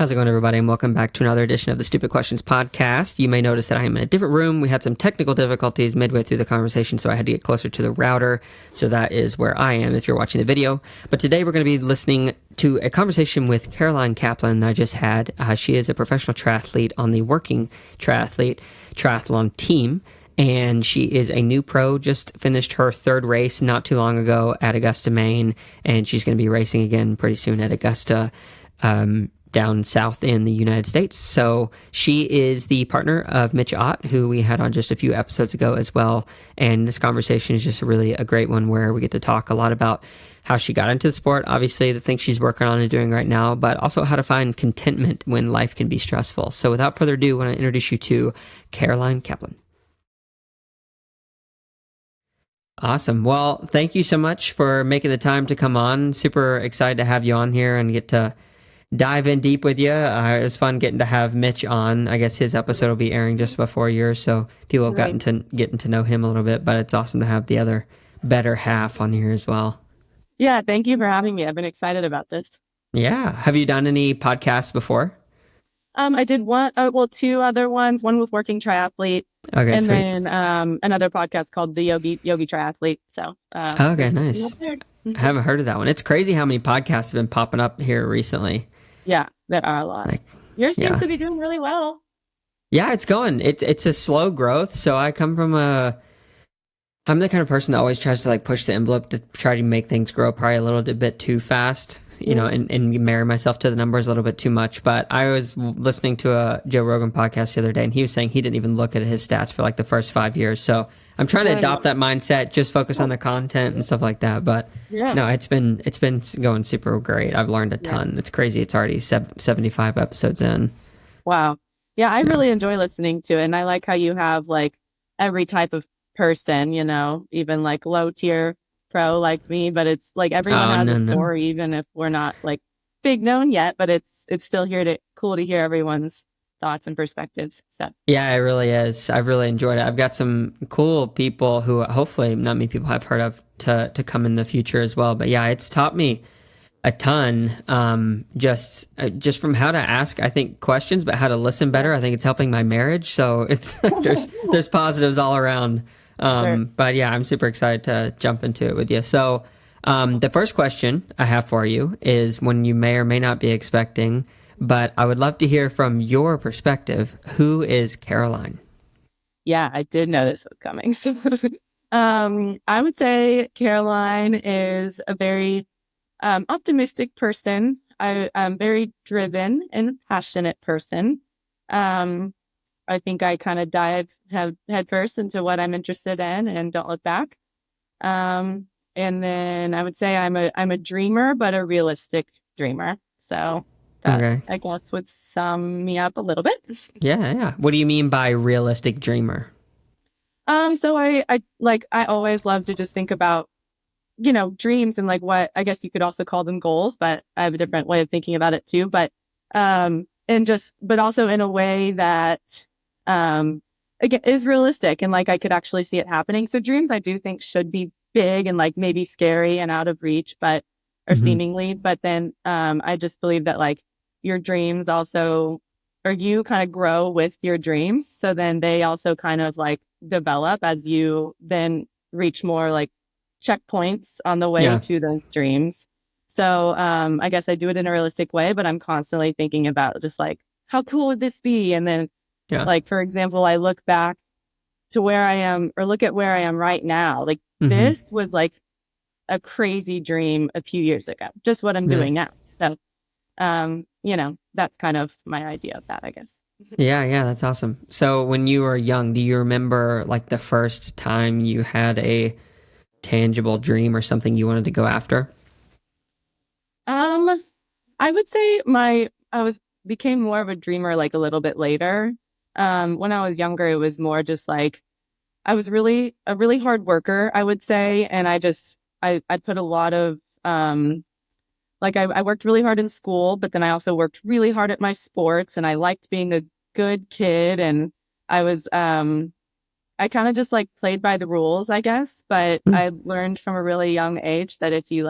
How's it going, everybody? And welcome back to another edition of the Stupid Questions podcast. You may notice that I am in a different room. We had some technical difficulties midway through the conversation, so I had to get closer to the router. So that is where I am if you're watching the video. But today we're going to be listening to a conversation with Caroline Kaplan that I just had. She is a professional triathlete on the Working Triathlete Triathlon team. And she is a new pro, just finished her third race not too long ago at Augusta, Maine. And she's going to be racing again pretty soon at Augusta, down south in the United States. So she is the partner of Mitch, who we had on just a few episodes ago as well. And this conversation is just really a great one where we get to talk a lot about how she got into the sport, obviously the things she's working on and doing right now, but also how to find contentment when life can be stressful. So without further ado, I want to introduce you to Caroline Kaplan. Awesome. Well, thank you so much for making the time to come on. Super excited to have you on here and get to dive in deep with you. It was fun getting to have Mitch on. I guess his episode will be airing just before yours, so people have getting to know him a little bit, but it's awesome to have the other better half on here as well. Yeah, thank you for having me. I've been excited about this. Yeah. Have you done any podcasts before? I did two other ones, one with Working Triathlete, okay, and sweet. Then another podcast called the Yogi Triathlete. So okay, nice. I haven't heard of that one. It's crazy how many podcasts have been popping up here recently. Yeah, there are a lot. Yours seems to be doing really well. Yeah, it's going. It's a slow growth. So I'm the kind of person that always tries to push the envelope to try to make things grow probably a little bit too fast, and marry myself to the numbers a little bit too much. But I was listening to a Joe Rogan podcast the other day, and he was saying he didn't even look at his stats for the first 5 years. So I'm trying to adopt that mindset, just focus on the content and stuff like that. But no, it's been going super great. I've learned a ton. It's crazy. It's already 75 episodes in. Wow. Yeah, I really enjoy listening to it. And I like how you have every type of person, even low tier pro like me, but it's everyone has a story, even if we're not big known yet, but it's still cool to hear everyone's thoughts and perspectives. So yeah, it really is. I've really enjoyed it. I've got some cool people who hopefully not many people have heard of to come in the future as well. But yeah, it's taught me a ton, just from how to ask, I think, questions, but how to listen better. I think it's helping my marriage. So it's there's positives all around. Sure. But yeah, I'm super excited to jump into it with you. So the first question I have for you is one you may or may not be expecting, but I would love to hear from your perspective. Who is Caroline? Yeah, I did know this was coming. So I would say Caroline is a very optimistic person. I'm a very driven and passionate person. I think I kind of dive head first into what I'm interested in and don't look back. And then I would say I'm a dreamer, but a realistic dreamer. So that, I guess, would sum me up a little bit. Yeah. What do you mean by realistic dreamer? So I always love to just think about, dreams and what, I guess you could also call them goals, but I have a different way of thinking about it too. But but also in a way that again is realistic and I could actually see it happening. So dreams I do think should be big and maybe scary and out of reach, but or seemingly. But then I just believe that your dreams also, or you kind of grow with your dreams. So then they also kind of develop as you then reach more checkpoints on the way to those dreams. So I guess I do it in a realistic way, but I'm constantly thinking about just how cool would this be? And then for example, I look back to where I am or look at where I am right now. This was a crazy dream a few years ago, just what I'm doing now. So, that's kind of my idea of that, I guess. Yeah, that's awesome. So when you were young, do you remember the first time you had a tangible dream or something you wanted to go after? I would say became more of a dreamer a little bit later. When I was younger, it was more just I was really a really hard worker, I would say, and I put a lot of I worked really hard in school, but then I also worked really hard at my sports, and I liked being a good kid, and I was I kind of just played by the rules, I guess, but I learned from a really young age that if you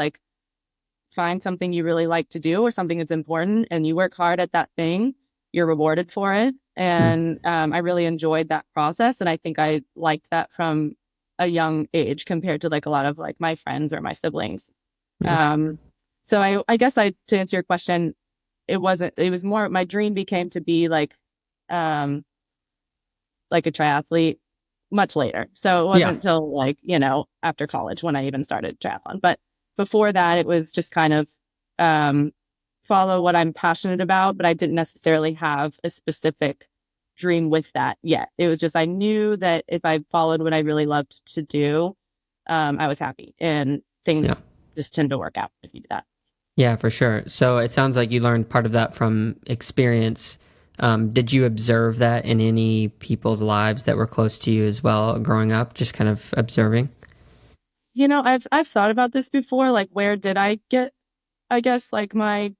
find something you really like to do or something that's important and you work hard at that thing, you're rewarded for it. And I really enjoyed that process. And I think I liked that from a young age compared to like a lot of like my friends or my siblings. So I guess to answer your question, it was more, my dream became to be a triathlete much later. So it wasn't until like, after college when I even started triathlon. But before that, it was just kind of follow what I'm passionate about, but I didn't necessarily have a specific dream with that yet. It was just, I knew that if I followed what I really loved to do, I was happy, and things just tend to work out if you do that. Yeah, for sure. So it sounds like you learned part of that from experience. Did you observe that in any people's lives that were close to you as well growing up, just kind of observing? I've thought about this before, like where did I get, I guess, like my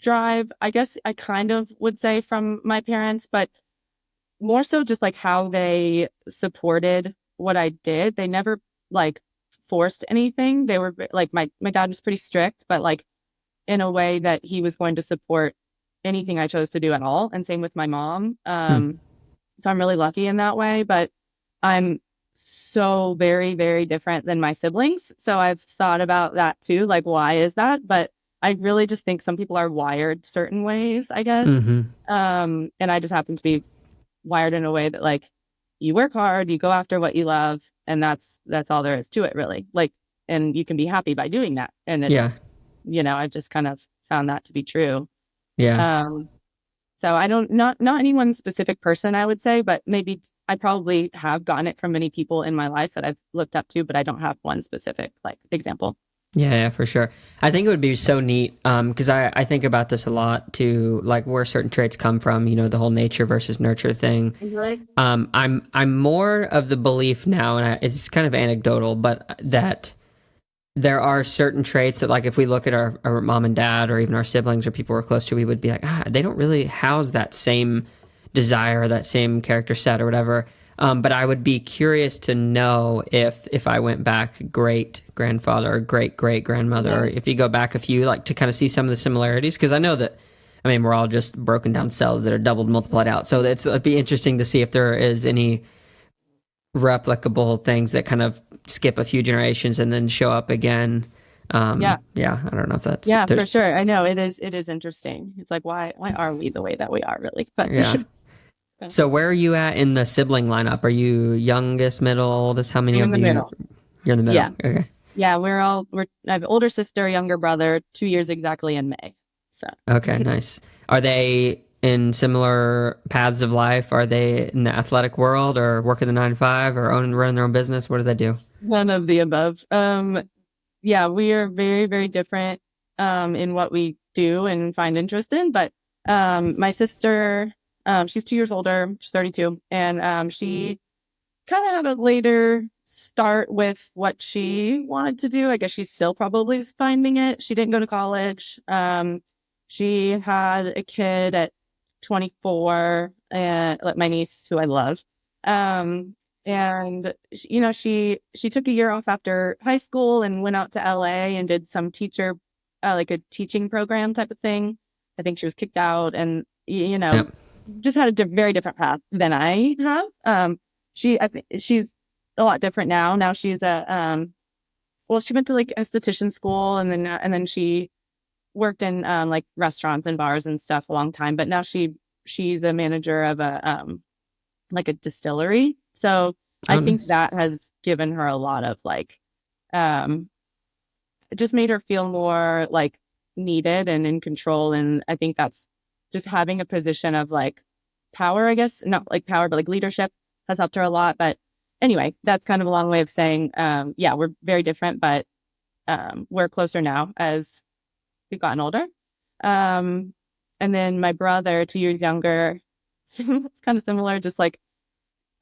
drive? I guess I kind of would say from my parents, but more so just like how they supported what I did. They never like forced anything. They were like, my dad was pretty strict, but like in a way that he was going to support anything I chose to do at all. And same with my mom. So I'm really lucky in that way, but I'm so very, very different than my siblings. So I've thought about that too. Like, why is that? But I really just think some people are wired certain ways, I guess. And I just happen to be wired in a way that like you work hard, you go after what you love, and that's all there is to it, really. Like, and you can be happy by doing that. And it's, I've just kind of found that to be true. So I don't, not any one specific person, I would say, but maybe I probably have gotten it from many people in my life that I've looked up to, but I don't have one specific like example. Yeah, for sure. I think it would be so neat because I think about this a lot too, like where certain traits come from, the whole nature versus nurture thing. I'm more of the belief now, and it's kind of anecdotal, but that there are certain traits that, like, if we look at our mom and dad or even our siblings or people we're close to, we would be like, they don't really house that same desire, that same character set or whatever. But I would be curious to know if I went back great grandfather or great great grandmother, or if you go back a few, like to kind of see some of the similarities. Because I know that, we're all just broken down cells that are doubled, multiplied out. So it'd be interesting to see if there is any replicable things that kind of skip a few generations and then show up again. I don't know if that's for sure. I know it is interesting. It's like, why are we the way that we are, really? But So where are you at in the sibling lineup? Are you youngest, middle, oldest? How many of you? Middle. You're in the middle. Yeah. Okay. Yeah, I have an older sister, younger brother, 2 years exactly in May. So. Okay, nice. Are they in similar paths of life? Are they in the athletic world or working the 9-to-5 or running their own business? What do they do? None of the above. We are very, very different in what we do and find interest in. But my sister, she's 2 years older, she's 32, and she kind of had a later start with what she wanted to do. I guess she's still probably finding it. She didn't go to college. She had a kid at 24, and like my niece, who I love. And she took a year off after high school and went out to LA and did some like a teaching program type of thing. I think she was kicked out, and just had a very different path than I have. I think she's a lot different now. Now she's she went to like esthetician school, and then she worked in like restaurants and bars and stuff a long time. But now she's a manager of like a distillery. So I think that has given her a lot of like, it just made her feel more like needed and in control. And I think that's just having a position of like power, I guess, not like power, but like leadership has helped her a lot. But anyway, that's kind of a long way of saying, we're very different, but we're closer now as we've gotten older. And then my brother, 2 years younger, kind of similar, just like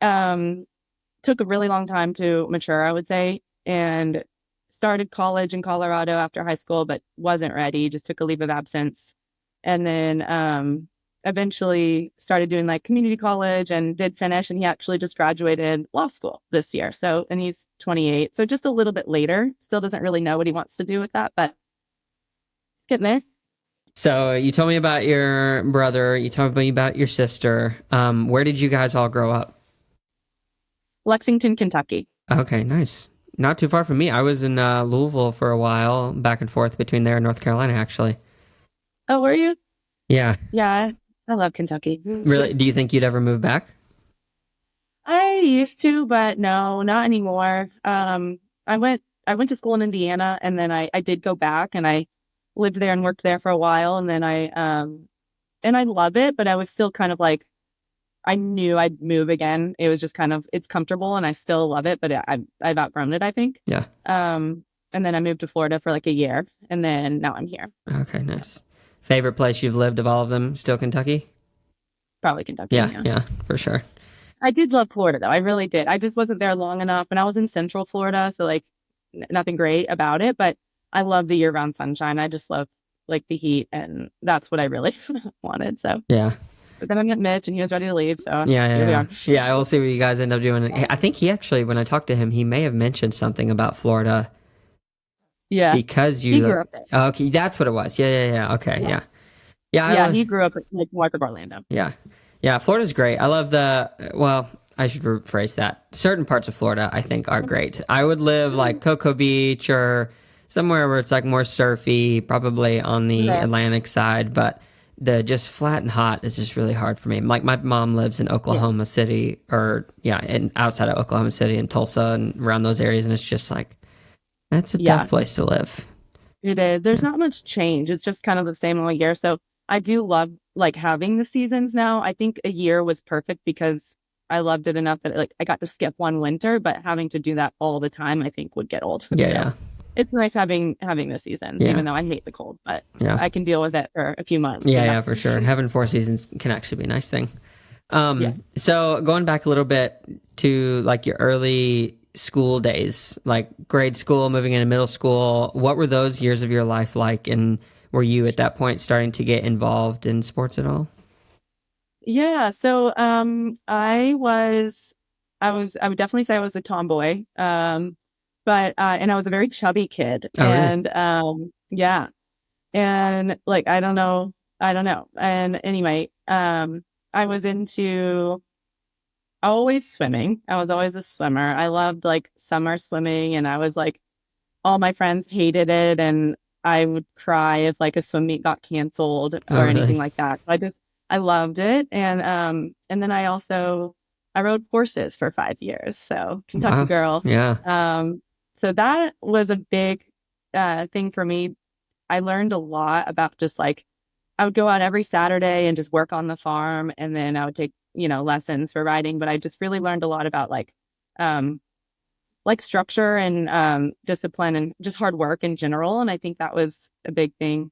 took a really long time to mature, I would say, and started college in Colorado after high school, but wasn't ready, just took a leave of absence. And then eventually started doing like community college and did finish, and he actually just graduated law school this year. And he's 28. So just a little bit later, still doesn't really know what he wants to do with that, but getting there. So you told me about your brother. You told me about your sister. Where did you guys all grow up? Lexington, Kentucky. Okay, nice. Not too far from me. I was in Louisville for a while, back and forth between there and North Carolina, actually. Oh, were you? Yeah. Yeah, I love Kentucky. Really? Do you think you'd ever move back? I used to, but no, not anymore. I went to school in Indiana, and then I did go back, and I lived there and worked there for a while, and then I love it, but I was still kind of like, I knew I'd move again. It was just kind of, it's comfortable and I still love it, but I've outgrown it, I think. Yeah. And then I moved to Florida for like a year, and then now I'm here. Okay, nice. Favorite place you've lived of all of them? Still Kentucky? Probably Kentucky. Yeah, for sure. I did love Florida though. I really did. I just wasn't there long enough, and I was in Central Florida, so like nothing great about it, but I love the year-round sunshine. I just love like the heat, and that's what I really wanted. So Yeah. but then I met Mitch, and he was ready to leave. So Yeah, here we yeah. are. Yeah, we'll see what you guys end up doing. I think he actually, when I talked to him, he may have mentioned something about Florida Yeah, because he grew up there. Oh, okay, that's what it was. Yeah. Okay, yeah. Yeah, he grew up like north of Orlando. Yeah, Florida's great. I love well, I should rephrase that. Certain parts of Florida, I think, are great. I would live like Cocoa Beach or somewhere where it's like more surfy, probably on the Atlantic side, but the just flat and hot is just really hard for me. Like my mom lives in Oklahoma City, and outside of Oklahoma City and Tulsa and around those areas, and it's just like, that's a tough place to live. It is. There's not much change. It's just kind of the same all year. So I do love like having the seasons now. I think a year was perfect because I loved it enough that like I got to skip one winter, but having to do that all the time, I think would get old. Yeah. It's nice having the seasons, even though I hate the cold, but I can deal with it for a few months. Yeah, for sure. Having 4 seasons can actually be a nice thing. So going back a little bit to like your early school days, like grade school, moving into middle school, what were those years of your life like? And were you at that point starting to get involved in sports at all? Yeah. So I would definitely say I was a tomboy. But and I was a very chubby kid. Oh, really? And yeah. And like I don't know. And anyway, I was into always swimming. I was always a swimmer. I loved like summer swimming, and I was like, all my friends hated it, and I would cry if like a swim meet got canceled or anything like that. So I loved it. And then I rode horses for 5 years. So Kentucky girl. Yeah. So that was a big thing for me. I learned a lot about just like, I would go out every Saturday and just work on the farm, and then I would take, lessons for riding. But I just really learned a lot about like structure and discipline and just hard work in general. And I think that was a big thing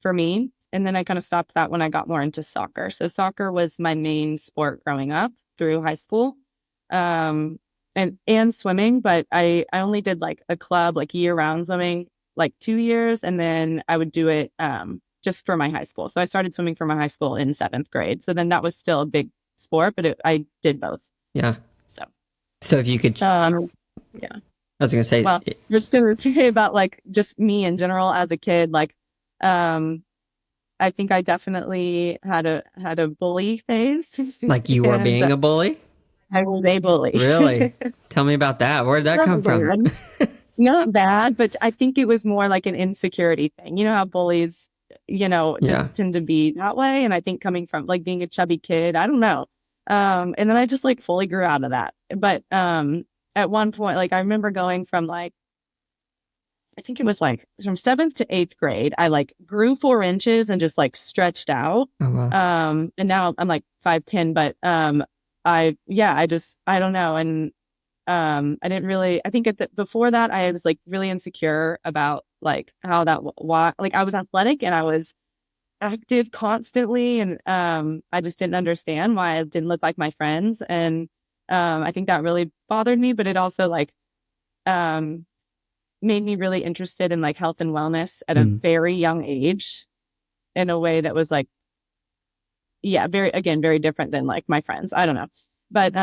for me. And then I kind of stopped that when I got more into soccer. So soccer was my main sport growing up through high school. And swimming, but I only did like a club, like year-round swimming, like 2 years, and then I would do it just for my high school. So I started swimming for my high school in 7th grade. So then that was still a big sport, but I did both. Yeah. So if you could, yeah. I was gonna say, well, you're just gonna say about like just me in general as a kid, like I think I definitely had a bully phase. Like you were being a bully? I was a bully. Really? Tell me about that. Where did that come from? Not bad, but I think it was more like an insecurity thing. You know how bullies, just tend to be that way. And I think coming from like being a chubby kid, I don't know. And then I just like fully grew out of that. But at one point, like I remember going from like, I think it was like from 7th to 8th grade, I like grew 4 inches and just like stretched out. Oh, wow. And now I'm like 5'10", but I don't know. And I didn't really, I think before that, I was like really insecure about like how like I was athletic and I was active constantly. And I just didn't understand why I didn't look like my friends. And I think that really bothered me, but it also like made me really interested in like health and wellness at a very young age in a way that was like, very different than like my friends. I don't know. But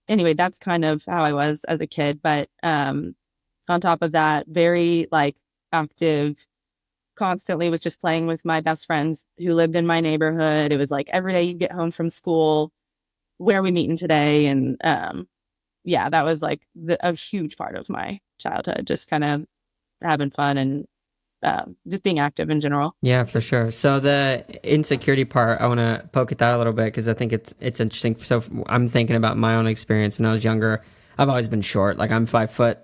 anyway, that's kind of how I was as a kid. But on top of that, very like active constantly was just playing with my best friends who lived in my neighborhood. It was like every day you get home from school, where are we meeting today? And yeah, that was like a huge part of my childhood, just kind of having fun and just being active in general. Yeah, for sure. So the insecurity part, I want to poke at that a little bit because I think it's interesting. So I'm thinking about my own experience when I was younger. I've always been short. Like I'm 5'5".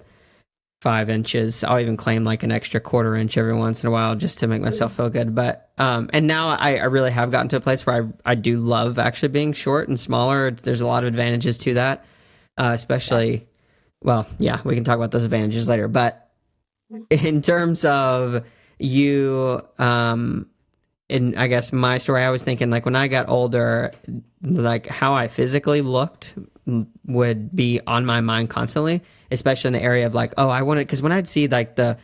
I'll even claim like an extra quarter inch every once in a while just to make myself feel good. But and now I really have gotten to a place where I do love actually being short and smaller. There's a lot of advantages to that, especially. Well, yeah, we can talk about those advantages later. But in terms of you, in I guess my story, I was thinking like when I got older, like how I physically looked would be on my mind constantly, especially in the area of like, oh, I wanted, because when I'd see like the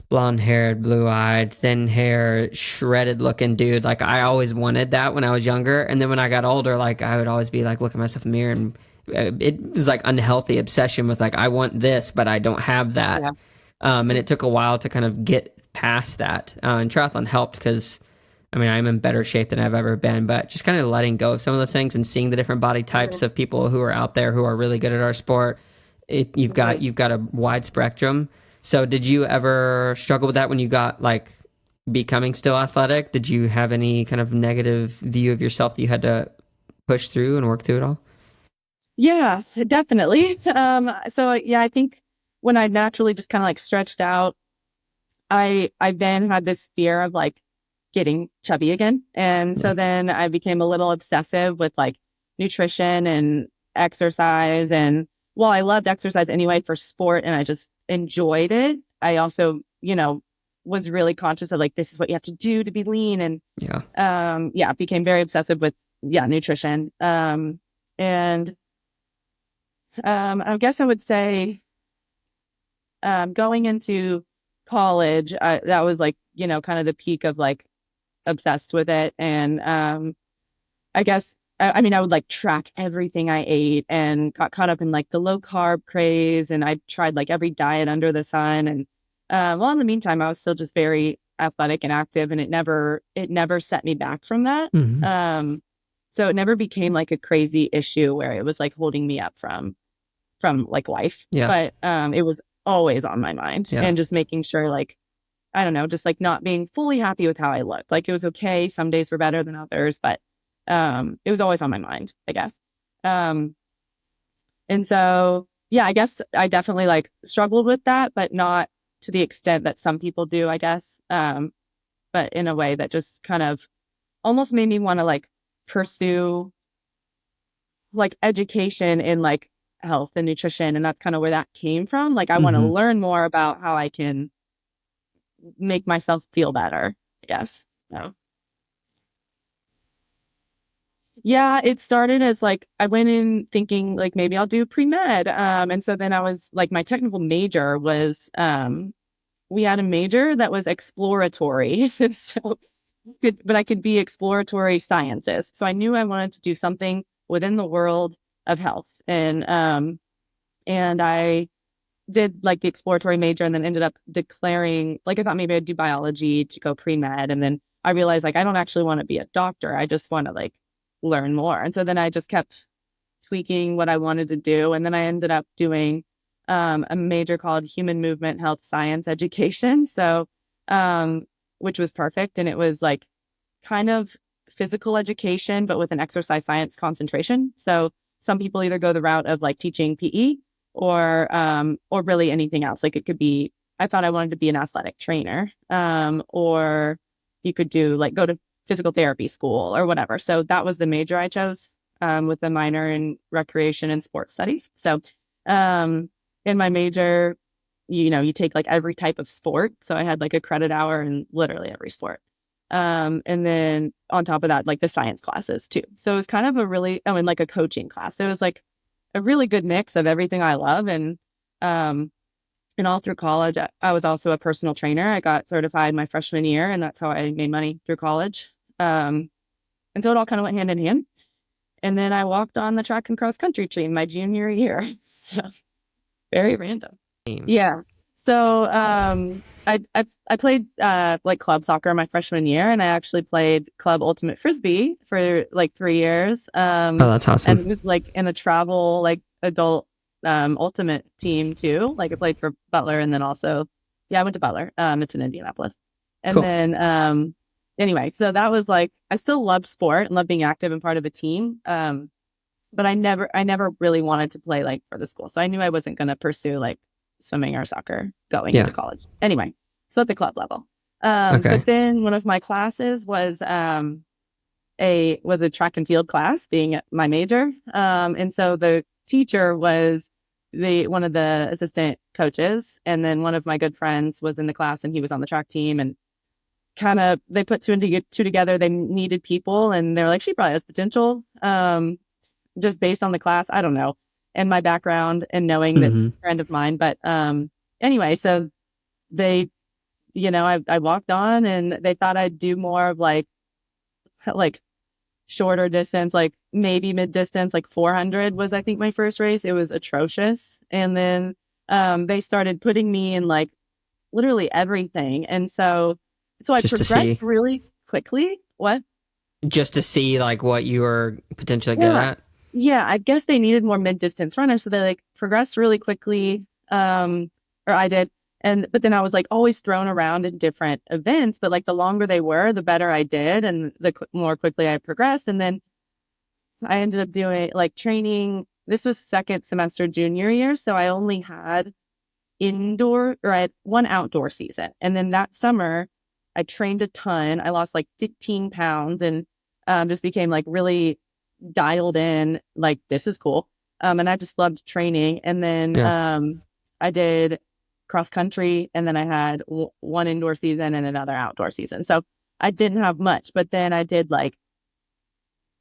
blonde haired, blue eyed, thin hair, shredded looking dude, like I always wanted that when I was younger. And then when I got older, like I would always be like, look at myself in the mirror, and it was like unhealthy obsession with like, I want this, but I don't have that. Yeah. And it took a while to kind of get past that. And triathlon helped because, I mean, I'm in better shape than I've ever been, but just kind of letting go of some of those things and seeing the different body types of people who are out there who are really good at our sport. You've got a wide spectrum. So did you ever struggle with that when you got like becoming still athletic? Did you have any kind of negative view of yourself that you had to push through and work through it all? Yeah, definitely. So yeah, I think when I naturally just kind of like stretched out, I then had this fear of like getting chubby again. And so then I became a little obsessive with like nutrition and exercise. And while I loved exercise anyway for sport and I just enjoyed it, I also, was really conscious of like, this is what you have to do to be lean. And became very obsessive with, nutrition. And I guess I would say going into college, that was like, kind of the peak of like obsessed with it. And I guess, I mean, I would like track everything I ate and got caught up in like the low carb craze. And I tried like every diet under the sun. And well, in the meantime, I was still just very athletic and active, and it never set me back from that. Mm-hmm. So it never became like a crazy issue where it was like holding me up from like life. Yeah. But it was always on my mind, and just making sure like, I don't know, just like not being fully happy with how I looked. Like it was okay. Some days were better than others, but it was always on my mind, I guess. And so, yeah, I guess I definitely like struggled with that, but not to the extent that some people do, I guess. But in a way that just kind of almost made me want to like pursue like education in like health and nutrition. And that's kind of where that came from. Like I want to learn more about how I can make myself feel better, I guess. So. Yeah, it started as like I went in thinking like maybe I'll do pre-med. And so then I was like my technical major was we had a major that was exploratory. So but I could be exploratory scientist. So I knew I wanted to do something within the world of health. And I did like the exploratory major and then ended up declaring like I thought maybe I'd do biology to go pre-med. And then I realized like I don't actually want to be a doctor. I just want to like learn more. And so then I just kept tweaking what I wanted to do. And then I ended up doing a major called Human Movement Health Science Education. So, which was perfect. And it was like kind of physical education, but with an exercise science concentration. So some people either go the route of like teaching PE or really anything else. Like it could be, I thought I wanted to be an athletic trainer, or you could do like go to physical therapy school or whatever. So that was the major I chose, with a minor in recreation and sports studies. So, in my major, you take like every type of sport. So I had like a credit hour in literally every sport. And then on top of that, like the science classes too. So it was kind of and like a coaching class. So it was like a really good mix of everything I love. And all through college, I was also a personal trainer. I got certified my freshman year, and that's how I made money through college. And so it all kind of went hand in hand. And then I walked on the track and cross country team my junior year. So very random. Yeah. So I played like club soccer my freshman year, and I actually played club ultimate frisbee for like 3 years. Oh, that's And awesome. it was like in a travel like adult ultimate team too. Like I played for Butler, and then also I went to Butler. It's in Indianapolis. And Cool. then anyway, so that was like I still loved sport and loved being active and part of a team. But I never really wanted to play like for the school. So I knew I wasn't going to pursue like swimming or soccer going into Yeah. college. Anyway, so at the club level. Okay. But then one of my classes was a track and field class, being my major. And so the teacher was the one of the assistant coaches, and then one of my good friends was in the class, and he was on the track team, and kind of they put two together. They needed people, and they're like, she probably has potential. Just based on the class, I don't know, and my background and knowing this Hmm. friend of mine. But anyway, so they, I walked on, and they thought I'd do more of like shorter distance, like maybe mid distance, like 400 was I think my first race. It was atrocious, and then they started putting me in like literally everything, and so I Just to progressed see, really quickly. What? just to see like what you were potentially good Yeah. at. Yeah, I guess they needed more mid-distance runners, so they like progressed really quickly. Or I did. And but then I was like always thrown around in different events, but like the longer they were, the better I did and more quickly I progressed. And then I ended up doing like training. This was second semester junior year, so I only had I had one outdoor season. And then that summer I trained a ton. I lost like 15 pounds and just became like really dialed in, like this is cool. And I just loved training. And then Yeah. I did cross country, and then I had one indoor season and another outdoor season. So I didn't have much, but then I did like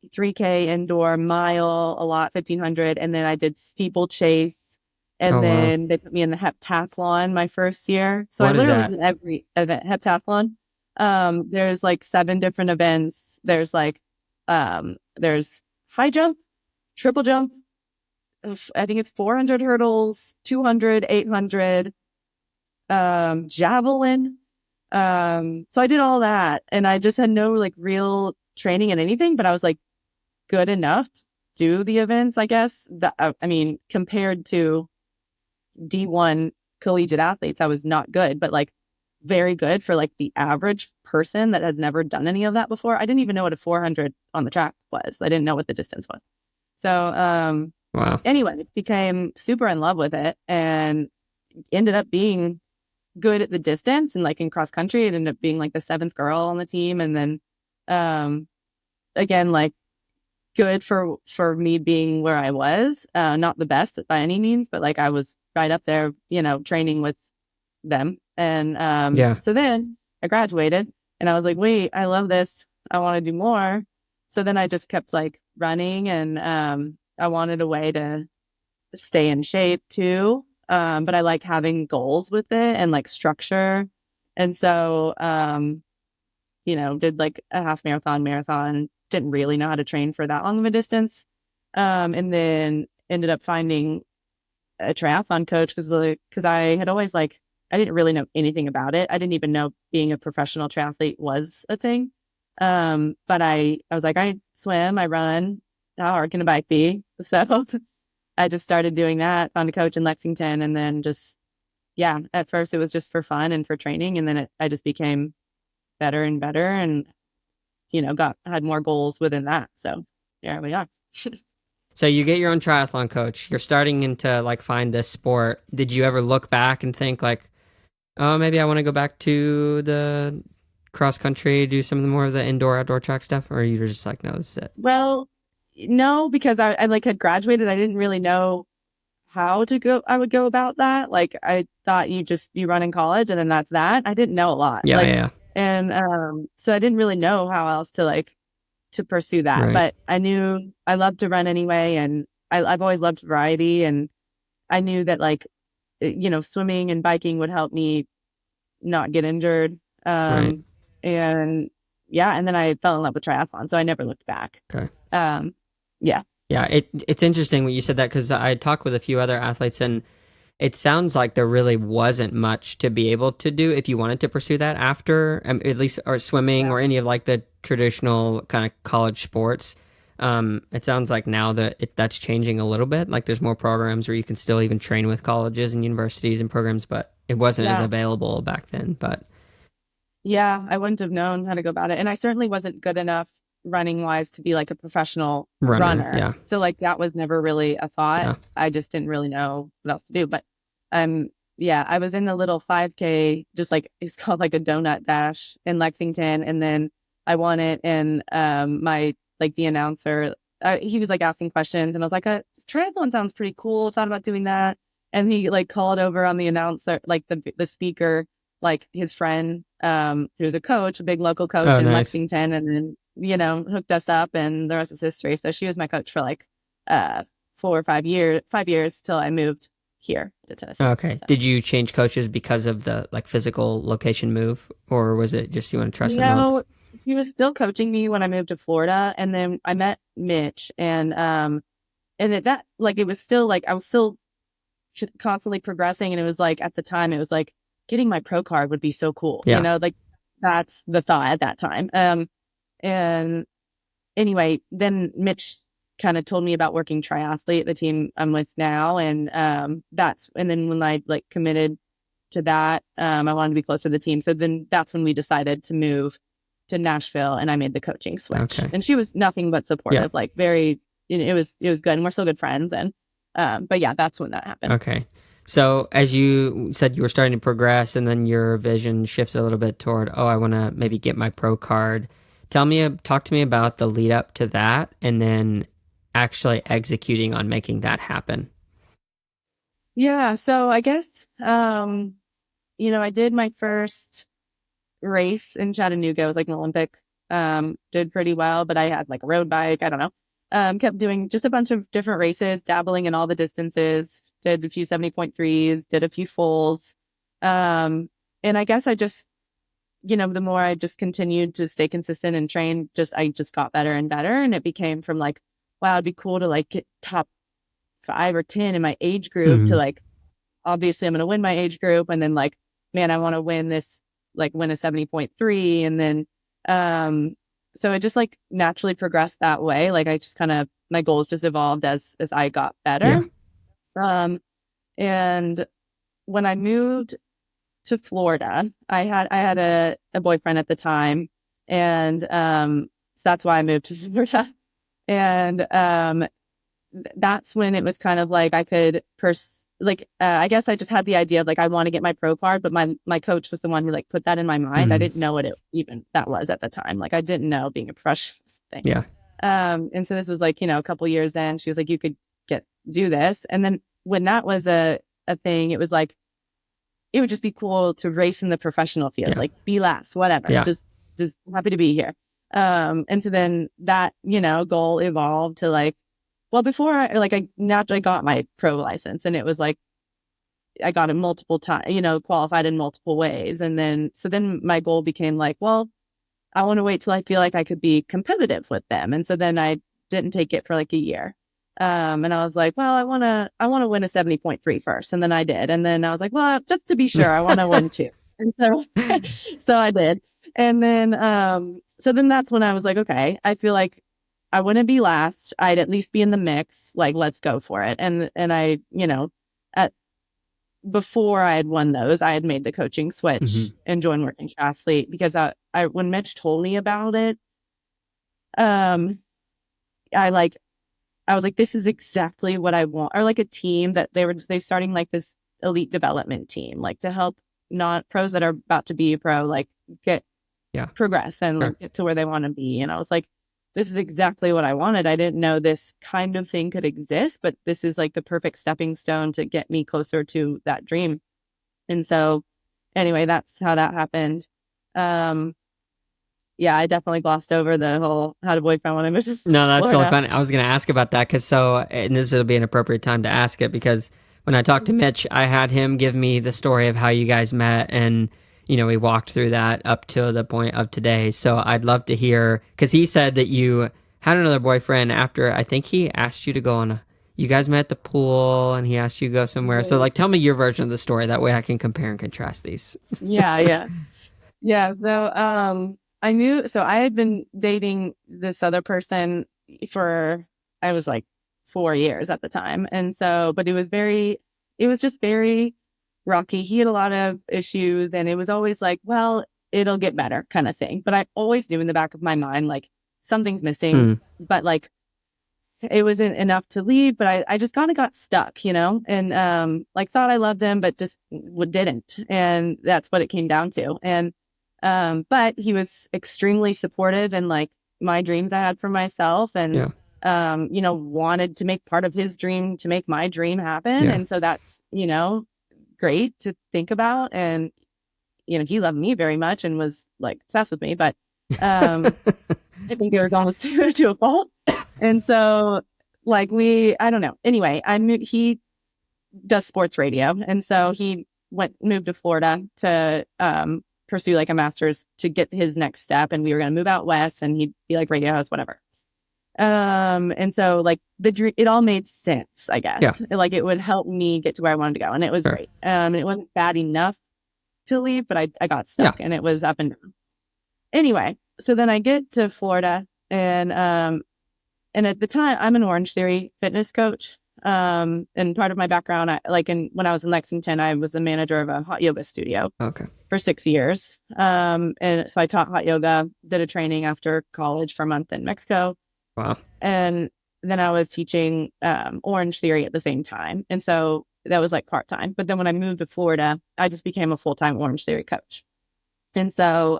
3K indoor, mile, a lot, 1500, and then I did steeplechase. And Oh, wow. then they put me in the heptathlon my first year. So I What is literally that? did every event. Heptathlon. There's like 7 different events. There's high jump, triple jump. I think it's 400 hurdles, 200, 800, javelin. So I did all that, and I just had no like real training in anything, but I was like good enough to do the events, I guess. I mean, compared to D1 collegiate athletes, I was not good, but like very good for like the average person that has never done any of that before. I didn't even know what a 400 on the track was. I didn't know what the distance was. So, Wow. anyway, became super in love with it and ended up being good at the distance, and like in cross country, it ended up being like the seventh girl on the team. And then, um, again, like good for me being where I was, not the best by any means, but like I was right up there, training with them. And Yeah. so then I graduated, and I was like, wait, I love this. I want to do more. So then I just kept like running, and I wanted a way to stay in shape too. But I like having goals with it and like structure. And so, did like a half marathon, didn't really know how to train for that long of a distance. And then ended up finding a triathlon coach because I had always like, I didn't really know anything about it. I didn't even know being a professional triathlete was a thing. But I was like, I swim, I run. How hard can a bike be? So I just started doing that, found a coach in Lexington, and then just, yeah, at first it was just for fun and for training. And then I just became better and better and, had more goals within that. So here we are. So you get your own triathlon coach. You're starting into like find this sport. Did you ever look back and think like, oh, maybe I want to go back to the cross country, do some of the more of the indoor outdoor track stuff, or you were just like, no, this is it. Well, no, because I like had graduated. I didn't really know how to go. I would go about that. Like I thought you run in college and then that's that. I didn't know a lot. Yeah, Like, yeah, and so I didn't really know how else to pursue that. right. But I knew I loved to run anyway, and I've always loved variety, and I knew that like swimming and biking would help me not get injured. Right. And yeah, and then I fell in love with triathlon, so I never looked back. Okay. Um, yeah. Yeah, it's interesting when you said that because I talked with a few other athletes and it sounds like there really wasn't much to be able to do if you wanted to pursue that after, at least, or swimming or any of like the traditional kind of college sports. It sounds like now that that's changing a little bit. Like there's more programs where you can still even train with colleges and universities and programs, but it wasn't as available back then. But yeah, I wouldn't have known how to go about it. And I certainly wasn't good enough running wise to be like a professional runner. Yeah. So like that was never really a thought. Yeah. I just didn't really know what else to do. But yeah, I was in the little 5K, just like it's called like a donut dash in Lexington, and then I won it. And my like the announcer, he was like asking questions, and I was like, triathlon sounds pretty cool. Thought about doing that. And he like called over on the announcer, like the speaker, like his friend, who's a coach, a big local coach in Lexington, and then hooked us up, and the rest is history. So she was my coach for like 4 or 5 years till I moved here to Tennessee. Okay. So. Did you change coaches because of the like physical location move, or was it just you want to trust someone else? He was still coaching me when I moved to Florida, and then I met Mitch, and that like it was still like I was still constantly progressing, and it was like at the time it was like getting my pro card would be so cool. Like that's the thought at that time. And anyway, then Mitch kind of told me about Working Triathlete, the team I'm with now. And then when I like committed to that, I wanted to be closer to the team. So then that's when we decided to move to Nashville, and I made the coaching switch. Okay. And she was nothing but supportive, like very, it was good. And we're still good friends. And, but yeah, that's when that happened. Okay. So as you said, you were starting to progress, and then your vision shifted a little bit toward, I want to maybe get my pro card. Talk to me about the lead up to that, and then actually executing on making that happen. Yeah. So I guess, I did my first race in Chattanooga. It was like an Olympic, did pretty well, but I had like a road bike. I don't know. Kept doing just a bunch of different races, dabbling in all the distances, did a few 70.3s, did a few fulls. And I guess I just, the more I just continued to stay consistent and train, I just got better and better. And it became from like, wow, it'd be cool to like get top 5 or 10 in my age group to like, obviously I'm going to win my age group. And then like, man, I want to win this, like win a 70.3. And then, so it just like naturally progressed that way. Like I just kind of, my goals just evolved as I got better. Yeah. And when I moved to Florida, I had a boyfriend at the time, and so that's why I moved to Florida. And that's when it was kind of like I could I guess I just had the idea of like I want to get my pro card, but my coach was the one who like put that in my mind. I didn't know what it even that was at the time. Like I didn't know being a professional thing. Yeah. And so this was like, a couple years in, she was like, you could do this. And then when that was a thing, it was like, it would just be cool to race in the professional field, like be last, whatever, just happy to be here. And so then that, goal evolved to like, well, before I naturally got my pro license, and it was like, I got it multiple times, qualified in multiple ways. And then my goal became like, well, I want to wait till I feel like I could be competitive with them. And so then I didn't take it for like a year. And I was like, well, I want to win a 70.3 first. And then I did. And then I was like, well, just to be sure, I want to win too. And so I did. And then, so then that's when I was like, okay, I feel like I wouldn't be last. I'd at least be in the mix. Like, let's go for it. And I, before I had won those, I had made the coaching switch and joined Working Triathlete, because I when Mitch told me about it, I was like, this is exactly what I want. Or like a team that they starting like this elite development team, like to help not pros that are about to be a pro, like progress and like, get to where they want to be. And I was like, this is exactly what I wanted. I didn't know this kind of thing could exist, but this is like the perfect stepping stone to get me closer to that dream. And so anyway, that's how that happened. Yeah, I definitely glossed over the whole how to boyfriend when I moved to Florida. No, that's so fun. I was going to ask about that and this will be an appropriate time to ask it, because when I talked to Mitch, I had him give me the story of how you guys met, and we walked through that up to the point of today. So I'd love to hear, because he said that you had another boyfriend after, I think he asked you to go on you guys met at the pool and he asked you to go somewhere. So like, tell me your version of the story. That way I can compare and contrast these. Yeah. So, I had been dating this other person for, I was like 4 years at the time. And so, but it was just very rocky. He had a lot of issues and it was always like, well, it'll get better kind of thing. But I always knew in the back of my mind, like something's missing, but like it wasn't enough to leave, but I just kind of got stuck, and like thought I loved him, but just didn't. And that's what it came down to. And but he was extremely supportive and like my dreams I had for myself and wanted to make part of his dream to make my dream happen. And so that's, great to think about. And, he loved me very much and was like obsessed with me, but I think it was almost to a fault. And so like I don't know. Anyway, he does sports radio. And so he moved to Florida to pursue like a master's to get his next step. And we were going to move out west and he'd be like radio host, whatever. And so like it all made sense, I guess. Like it would help me get to where I wanted to go. And it was great. And it wasn't bad enough to leave, but I got stuck and it was up and down. Anyway, so then I get to Florida and at the time I'm an Orange Theory fitness coach. And part of my background, when I was in Lexington, I was the manager of a hot yoga studio for 6 years. And so I taught hot yoga, did a training after college for a month in Mexico. Wow. And then I was teaching Orange Theory at the same time. And so that was like part-time. But then when I moved to Florida, I just became a full-time Orange Theory coach. And so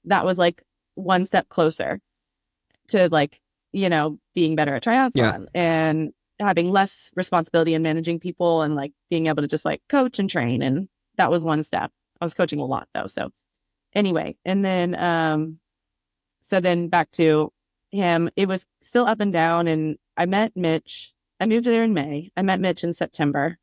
that was like one step closer to like, being better at triathlon and having less responsibility in managing people and like being able to just like coach and train. And that was one step. I was coaching a lot though. So anyway, and then, so then back to him, it was still up and down. And I met Mitch. I moved there in May. I met Mitch in September.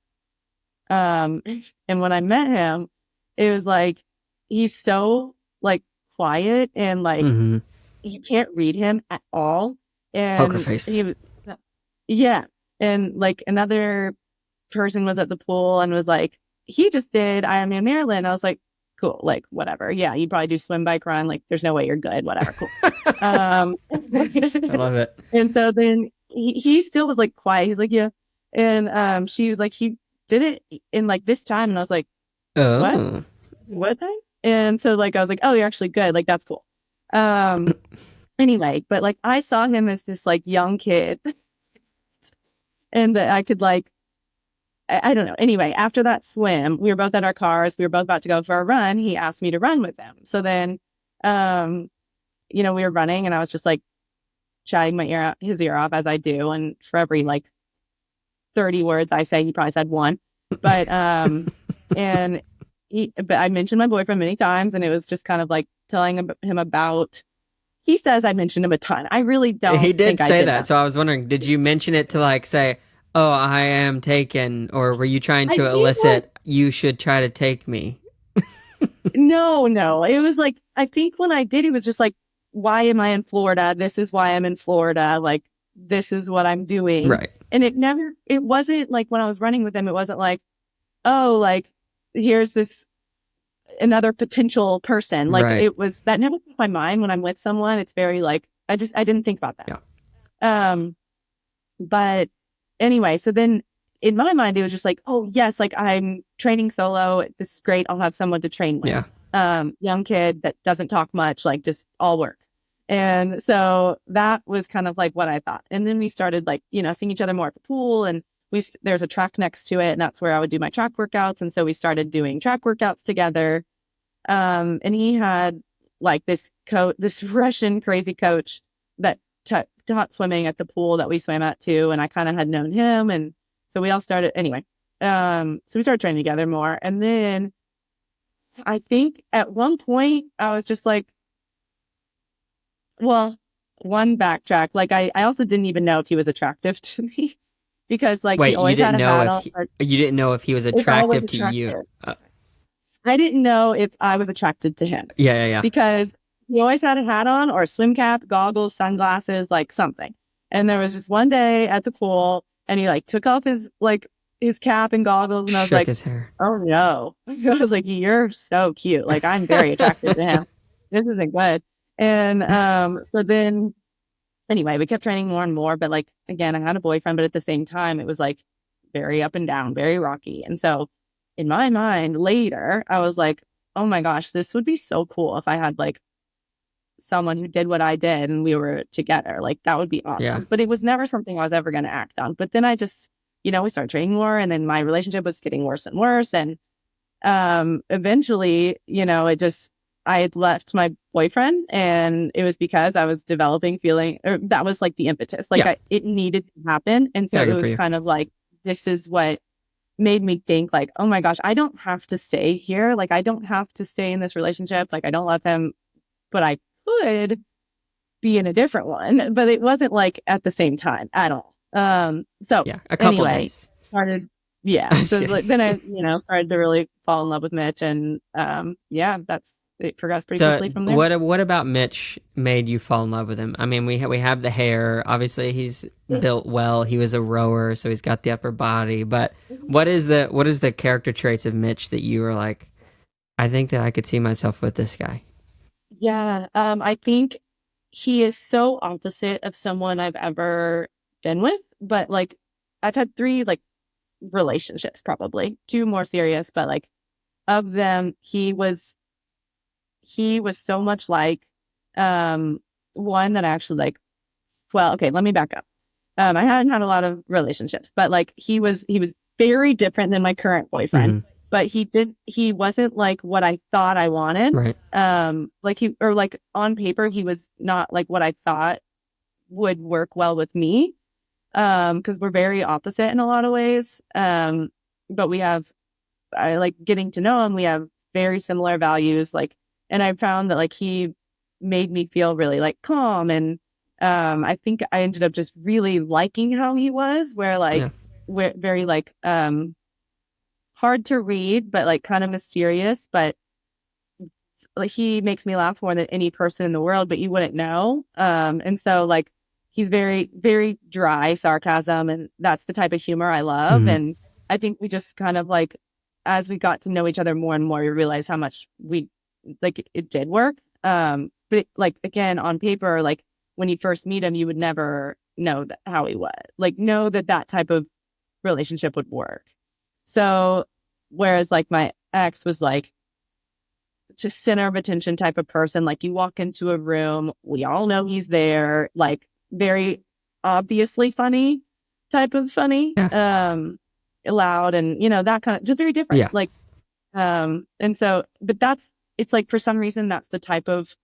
And when I met him, it was like, he's so like quiet and like, you can't read him at all. And poker face. And like another person was at the pool and was like, he just did Ironman Maryland. I was like, cool, like whatever. Yeah, you probably do swim, bike, run. Like there's no way you're good. Whatever, cool. I love it. And so then he still was like quiet. He's like, yeah. And she was like, he did it in like this time. And I was like, what time? And so like I was like, oh, you're actually good. Like that's cool. Anyway, but like I saw him as this like young kid and that I could like, I don't know. Anyway, after that swim, we were both at our cars. We were both about to go for a run. He asked me to run with him. So then, we were running and I was just like chatting his ear off as I do. And for every like 30 words I say, he probably said one, but, but I mentioned my boyfriend many times and it was just kind of like telling him about, he says I mentioned him a ton. I really don't. He did think say I did that. So I was wondering, did you mention it to like say, oh, I am taken, or were you trying to elicit, you should try to take me? No. It was like, I think when I did, it was just like, why am I in Florida? This is why I'm in Florida. Like, this is what I'm doing. Right. And it wasn't like when I was running with him, it wasn't like, oh, like, here's this another potential person. Like that never crossed my mind when I'm with someone. It's very like, I didn't think about that. Yeah. But anyway, so then in my mind, it was just like, oh yes, like I'm training solo. This is great. I'll have someone to train with. Yeah. Young kid that doesn't talk much, like just all work. And so that was kind of like what I thought. And then we started like, seeing each other more at the pool and there's a track next to it and that's where I would do my track workouts. And so we started doing track workouts together. And he had like this Russian crazy coach that taught swimming at the pool that we swam at too. And I kind of had known him. And so we all started anyway. So we started training together more. And then I think at one point I was just like, well, one backtrack. Like I also didn't even know if he was attractive to me. Because like he always had a hat on. You didn't know if he was attractive to you. I didn't know if I was attracted to him. Yeah. Because he always had a hat on or a swim cap, goggles, sunglasses, like something. And there was just one day at the pool and he like took off his cap and goggles, and I was Shook like, his hair. oh no. I was like, you're so cute. Like, I'm very attracted to him. This isn't good. And so then anyway, we kept training more and more, but like again, I had a boyfriend, but at the same time it was like very up and down, very rocky. And so in my mind later, I was like, oh my gosh, this would be so cool if I had like someone who did what I did and we were together. Like, that would be awesome. Yeah. But it was never something I was ever going to act on. But then I just, we started training more, and then my relationship was getting worse and worse. And eventually, I had left my boyfriend, and it was because I was developing feeling, or that was like the impetus. Like, it needed to happen. And so it was kind of like, this is what made me think like, oh my gosh, I don't have to stay here. Like, I don't have to stay in this relationship. Like, I don't love him, but I could be in a different one. But it wasn't like at the same time at all. So yeah, a couple days. Started, so like, then I, started to really fall in love with Mitch, and it progressed pretty quickly from there. What about Mitch made you fall in love with him? I mean, we have the hair. Obviously, he's built well. He was a rower, so he's got the upper body. But what is the character traits of Mitch that you were like, I think that I could see myself with this guy? Yeah, I think he is so opposite of someone I've ever been with. But like, I've had 3 like relationships, probably 2 more serious, but like of them, he was so much like one that I actually like. Well, okay, let me back up. I hadn't had a lot of relationships, but like he was very different than my current boyfriend. Mm-hmm. But he wasn't like what I thought I wanted. Right. Like on paper, he was not like what I thought would work well with me. Because we're very opposite in a lot of ways. But I like getting to know him. We have very similar values. Like, and I found that like he made me feel really like calm, and I think I ended up just really liking how he was, where like we're very like hard to read, but like kind of mysterious, but like he makes me laugh more than any person in the world, but you wouldn't know. And so like he's very, very dry sarcasm, and that's the type of humor I love. Mm-hmm. And I think we just kind of like, as we got to know each other more and more, we realized how much it did work. But like, again, on paper, like when you first meet him, you would never know how he was, like know that type of relationship would work. So whereas like my ex was like just center of attention type of person, like you walk into a room, we all know he's there, like very obviously funny type of funny, loud, and that kind of, just very different. Like and so, but it's like for some reason that's the type of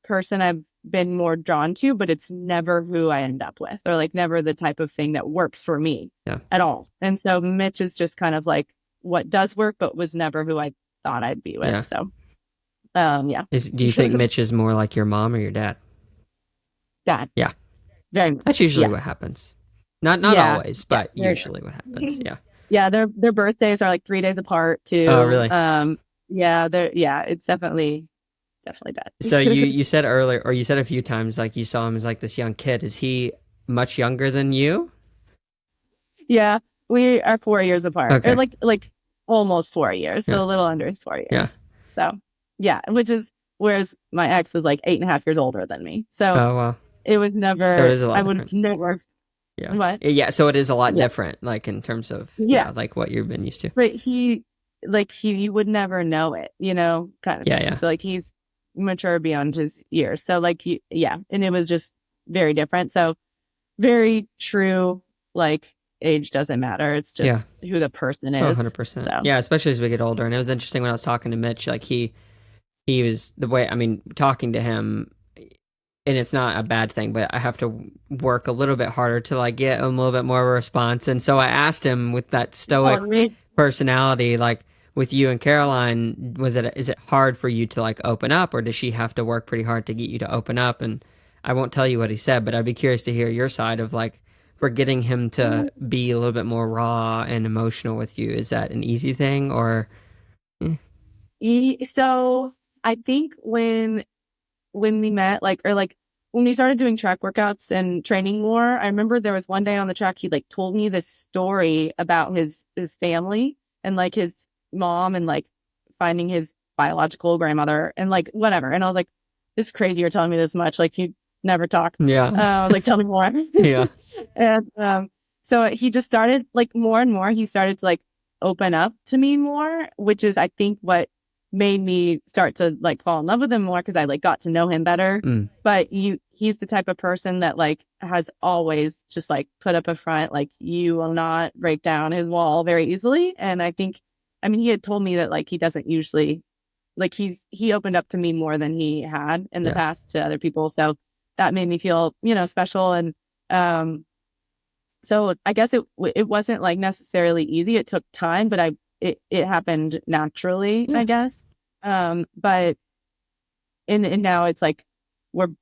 person I've been more drawn to, but it's never who I end up with, or like never the type of thing that works for me at all. And so Mitch is just kind of like what does work, but was never who I thought I'd be with. So do you think Mitch is more like your mom or your dad? Dad. Yeah. Very much. That's usually what happens. Not always, but usually what happens. Yeah, their birthdays are like 3 days apart too. Oh, really? It's definitely bad. So you said earlier, or you said a few times, like you saw him as like this young kid. Is he much younger than you? Yeah, we are 4 years apart. Okay. Or like almost 4 years, so a little under 4 years. Yeah. So whereas my ex was like 8.5 years older than me. So wow. It was never. I would never. Yeah. What? Yeah. So it is a lot different, like in terms of like what you've been used to. But you would never know it, kind of. Yeah. So like he's mature beyond his years. So like and it was just very different. So very true. Like age doesn't matter. It's just who the person is. 100%. So. Yeah, especially as we get older. And it was interesting when I was talking to Mitch. Like he was the way. I mean, talking to him. And it's not a bad thing, but I have to work a little bit harder to like get a little bit more of a response. And so I asked him, with that stoic personality, like with you and Caroline, is it hard for you to like open up, or does she have to work pretty hard to get you to open up? And I won't tell you what he said, but I'd be curious to hear your side of like, for getting him to be a little bit more raw and emotional with you. Is that an easy thing, or? So I think when we met, when we started doing track workouts and training more, I remember there was one day on the track, he like told me this story about his family and like his mom and like finding his biological grandmother and like whatever. And I was like, this is crazy. You're telling me this much. Like you never talk. Yeah. I was like, tell me more. Yeah. And so he just started like more and more, he started to like open up to me more, which is I think what made me start to like fall in love with him more because I like got to know him better. But he's the type of person that like has always just like put up a front, like you will not break down his wall very easily. And I think, I mean, he had told me that like he doesn't usually like he opened up to me more than he had in the past to other people. So that made me feel, you know, special. And so I guess it wasn't like necessarily easy. It took time, but it happened naturally, I guess. But and now it's like we're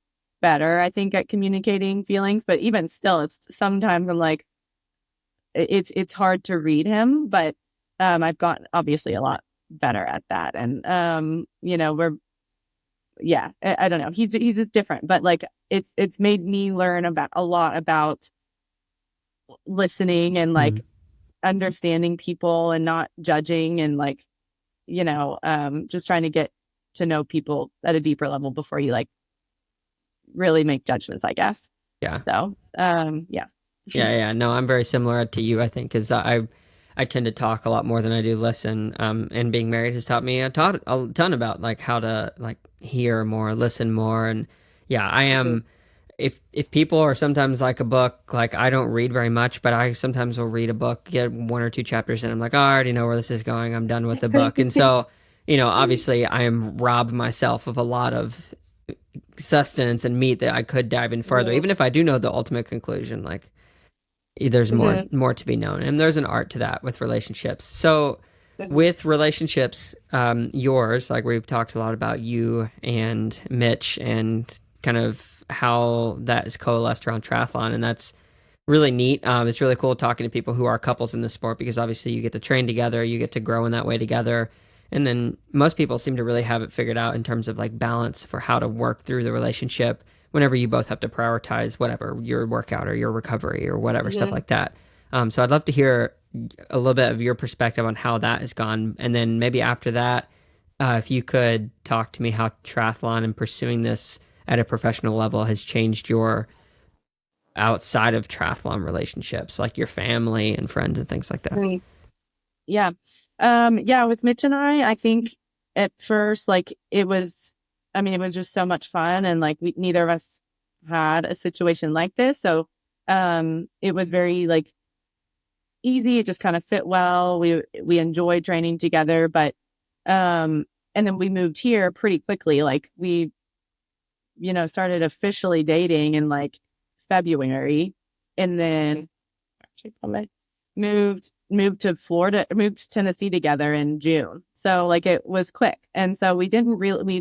better, I think, at communicating feelings. But even still, it's sometimes I'm like it's hard to read him. But I've gotten obviously a lot better at that. And you know, I don't know. He's just different, but like it's made me learn about a lot about listening and like understanding people and not judging and like, you know, just trying to get to know people at a deeper level before you like really make judgments, I guess. Yeah. So, yeah. Yeah. No, I'm very similar to you, I think, because I tend to talk a lot more than I do listen. And being married has taught me a ton about like how to like hear more, listen more. And yeah, I am. If people are sometimes like a book, like I don't read very much, but I sometimes will read a book, get 1 or 2 chapters, and I'm like, oh, I already know where this is going. I'm done with the book. And so, you know, obviously I am robbed myself of a lot of sustenance and meat that I could dive in further, even if I do know the ultimate conclusion. Like there's more to be known, and there's an art to that with relationships. So with relationships, yours, like we've talked a lot about you and Mitch and kind of how that is coalesced around triathlon, and that's really neat. It's really cool talking to people who are couples in the sport because obviously you get to train together, you get to grow in that way together, and then most people seem to really have it figured out in terms of like balance for how to work through the relationship whenever you both have to prioritize whatever, your workout or your recovery or whatever, stuff like that. So I'd love to hear a little bit of your perspective on how that has gone, and then maybe after that, if you could talk to me how triathlon and pursuing this at a professional level has changed your outside of triathlon relationships, like your family and friends and things like that. Yeah. With Mitch and I think at first, like it was just so much fun. And like neither of us had a situation like this. So, it was very like easy. It just kind of fit well. We enjoyed training together, but, and then we moved here pretty quickly. Like we, you know, started officially dating in like February, and then moved to Florida, moved to Tennessee together in June. So like it was quick. And so we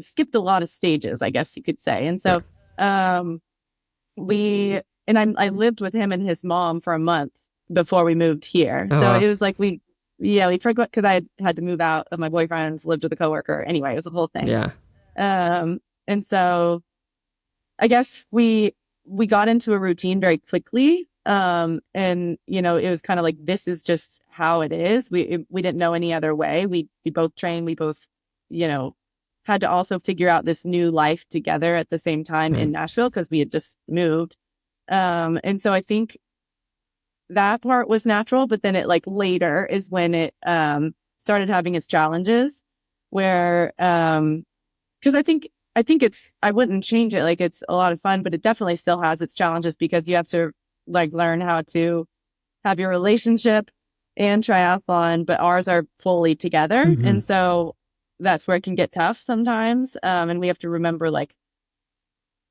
skipped a lot of stages, I guess you could say. And so, I lived with him and his mom for a month before we moved here. So it was like we forgot because I had to move out of my boyfriend's, lived with a coworker. Anyway, it was a whole thing. Yeah. And so I guess we got into a routine very quickly. And you know, it was kind of like, this is just how it is. We didn't know any other way. We both trained. We both, you know, had to also figure out this new life together at the same time in Nashville because we had just moved. And so I think that part was natural, but then it like later is when it started having its challenges where because I think I wouldn't change it. Like it's a lot of fun, but it definitely still has its challenges because you have to like learn how to have your relationship and triathlon, but ours are fully together. And so that's where it can get tough sometimes. And we have to remember like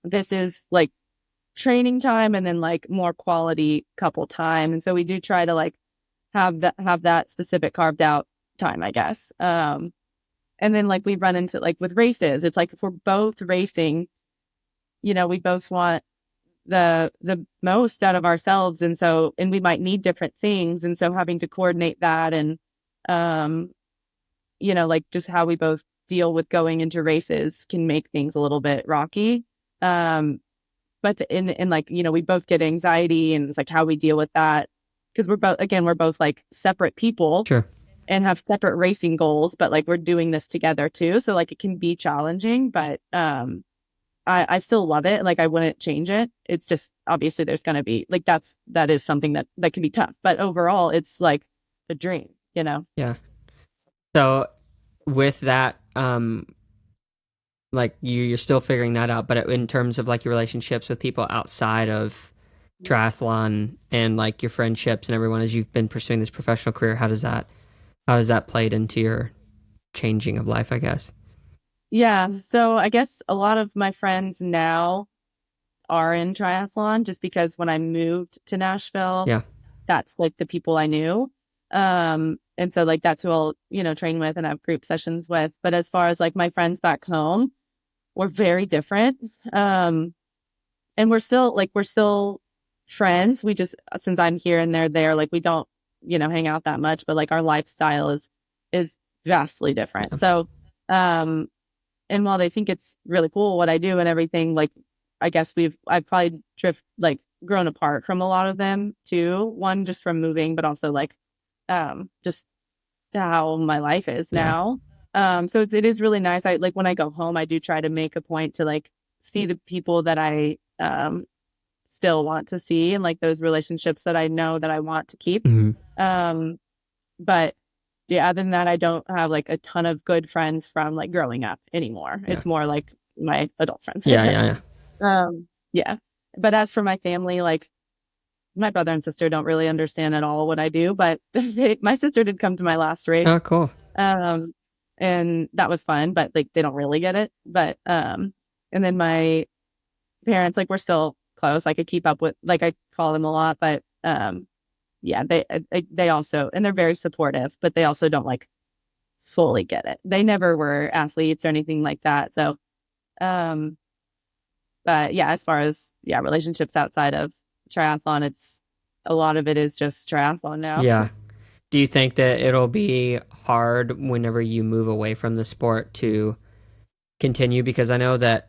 this is like training time and then like more quality couple time. And so we do try to like have that specific carved out time, I guess. And then like we run into like with races, it's like if we're both racing, you know, we both want the most out of ourselves. And we might need different things. And so having to coordinate that and, you know, like just how we both deal with going into races can make things a little bit rocky. but in like, we both get anxiety, and it's like how we deal with that. Because we're both like separate people. Sure. And have separate racing goals, but like we're doing this together too. So like it can be challenging, but I still love it. Like I wouldn't change it. It's just obviously there's gonna be like that is something that can be tough. But overall it's like a dream, Yeah. So with that, like you're still figuring that out, but in terms of like your relationships with people outside of triathlon and like your friendships and everyone as you've been pursuing this professional career, how does that played into your changing of life, I guess? Yeah. So I guess a lot of my friends now are in triathlon just because when I moved to Nashville, Yeah. that's like the people I knew. And so like that's who I'll, train with and have group sessions with. But as far as like my friends back home, we're very different. And we're still friends. We just, since I'm here and they're there, like we don't, hang out that much, but like our lifestyle is vastly different. Yeah. So, and while they think it's really cool what I do and everything, like I guess I've probably grown apart from a lot of them too. One, just from moving, but also like just how my life is now. So it is really nice. I like when I go home, I do try to make a point to like see the people that I still want to see and like those relationships that I know that I want to keep. Mm-hmm. But yeah, other than that, I don't have like a ton of good friends from like growing up anymore. Yeah. It's more like my adult friends. Yeah. Yeah. But as for my family, like my brother and sister don't really understand at all what I do, but my sister did come to my last race. Oh, cool. And that was fun, but like they don't really get it. But and then my parents, like we're still close. I could keep up with, like I call them a lot, but yeah, they also, and they're very supportive, but they also don't like fully get it. They never were athletes or anything like that. So, but yeah, as far as relationships outside of triathlon, a lot of it is just triathlon now. Yeah. Do you think that it'll be hard whenever you move away from the sport to continue? Because I know that,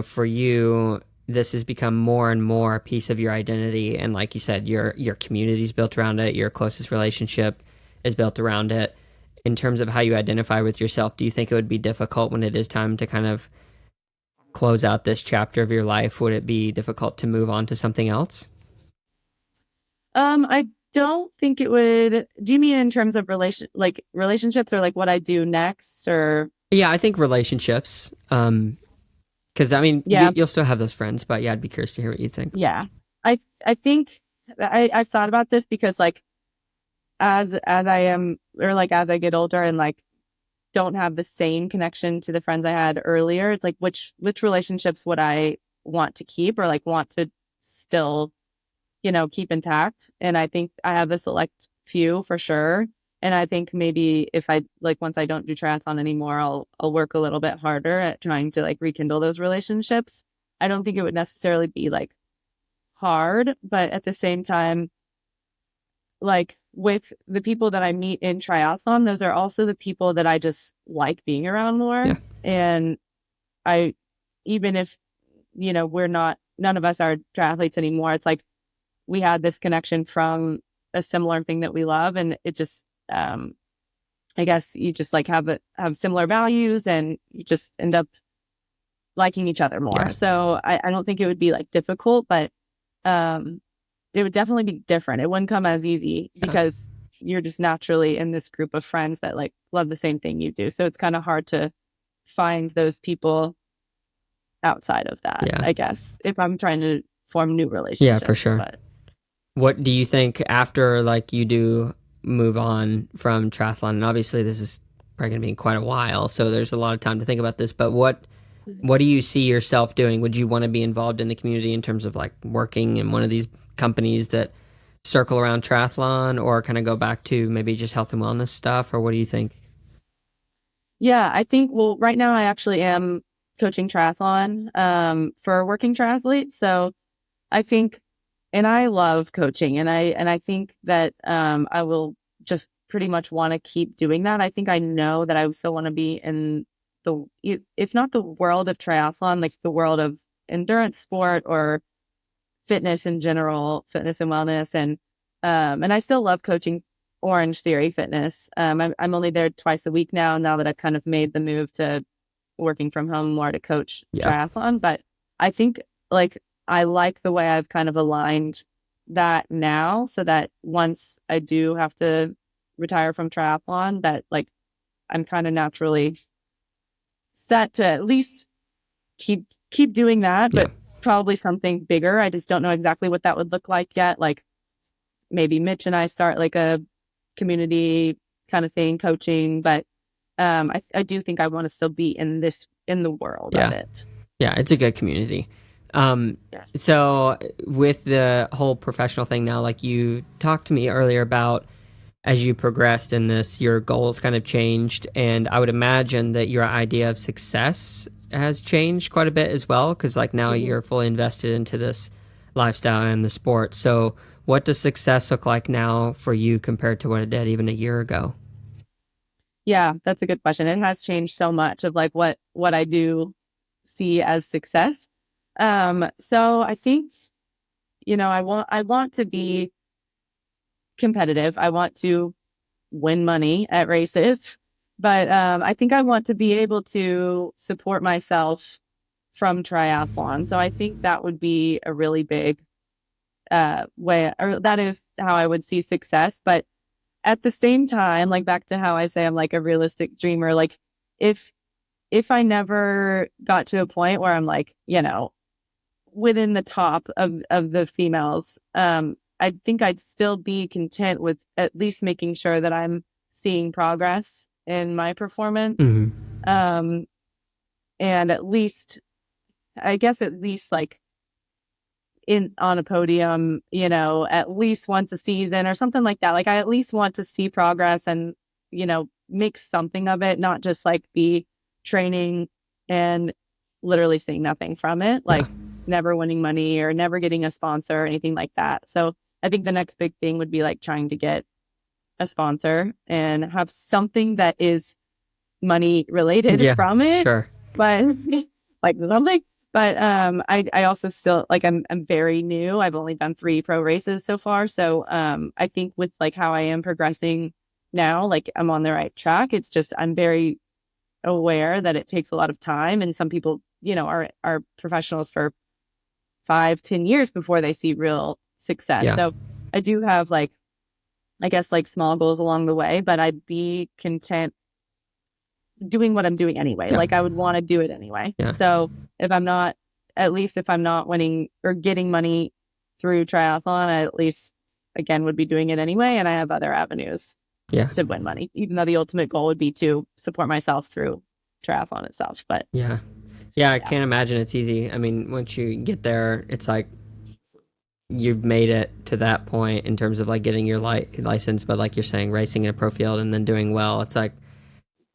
for you, this has become more and more a piece of your identity. And like you said, your community's built around it. Your closest relationship is built around it. In terms of how you identify with yourself, do you think it would be difficult when it is time to kind of close out this chapter of your life? Would it be difficult to move on to something else? I don't think it would. Do you mean in terms of relationships or like what I do next, or? Yeah, I think relationships. Because I mean, you'll still have those friends, but yeah, I'd be curious to hear what you think. Yeah, I think I've thought about this because like as I am, or like as I get older and like don't have the same connection to the friends I had earlier, it's like which relationships would I want to keep or like want to still keep intact. And I think I have a select few for sure. And I think maybe if I like once I don't do triathlon anymore, I'll work a little bit harder at trying to like rekindle those relationships. I don't think it would necessarily be like hard, but at the same time, like with the people that I meet in triathlon, those are also the people that I just like being around more. Yeah. And even if none of us are triathletes anymore, it's like we had this connection from a similar thing that we love, and it just I guess you just like have similar values and you just end up liking each other more. Yeah. So I don't think it would be like difficult, but it would definitely be different. It wouldn't come as easy because you're just naturally in this group of friends that like love the same thing you do. So it's kind of hard to find those people outside of that, I guess, if I'm trying to form new relationships. Yeah, for sure. But what do you think after like you do move on from triathlon? And obviously this is probably going to be in quite a while, so there's a lot of time to think about this, but what do you see yourself doing? Would you want to be involved in the community in terms of like working in one of these companies that circle around triathlon, or kind of go back to maybe just health and wellness stuff, or what do you think? Yeah, I think, well, right now I actually am coaching triathlon for Working Triathlete. So I think, and I love coaching, and I think that I will just pretty much want to keep doing that. I think I know that I still want to be in if not the world of triathlon, like the world of endurance sport or fitness in general, fitness and wellness. And I still love coaching Orange Theory Fitness. I'm only there twice a week now that I've kind of made the move to working from home more to coach triathlon. But I think like I like the way I've kind of aligned that now, so that once I do have to retire from triathlon, that like I'm kind of naturally set to at least keep doing that, but probably something bigger. I just don't know exactly what that would look like yet. Like maybe Mitch and I start like a community kind of thing, coaching, but I do think I want to still be in the world of it. Yeah, it's a good community. So with the whole professional thing now, like you talked to me earlier about as you progressed in this, your goals kind of changed, and I would imagine that your idea of success has changed quite a bit as well, because like now you're fully invested into this lifestyle and the sport. So what does success look like now for you compared to what it did even a year ago? Yeah, that's a good question. It has changed so much of like what I do see as success. So I think, I want to be competitive. I want to win money at races, but I think I want to be able to support myself from triathlon. So I think that would be a really big way, or that is how I would see success. But at the same time, like back to how I say I'm like a realistic dreamer, like if I never got to a point where I'm like, within the top of the females, I think I'd still be content with at least making sure that I'm seeing progress in my performance. And at least like on a podium, at least once a season or something like that. Like I at least want to see progress and, make something of it, not just like be training and literally seeing nothing from it, like never winning money or never getting a sponsor or anything like that. So I think the next big thing would be like trying to get a sponsor and have something that is money related from it. Sure. But like something. But I also still like I'm very new. I've only done 3 pro races so far. So I think with like how I am progressing now, like I'm on the right track. It's just I'm very aware that it takes a lot of time, and some people, are professionals for 5-10 years before they see real success. So I do have like, I guess like small goals along the way, but I'd be content doing what I'm doing anyway. Like I would want to do it anyway. So if I'm not winning or getting money through triathlon, I at least again would be doing it anyway. And I have other avenues to win money, even though the ultimate goal would be to support myself through triathlon itself. But I can't imagine it's easy. I mean, once you get there, it's like you've made it to that point in terms of like getting your license, but like you're saying, racing in a pro field and then doing well, it's like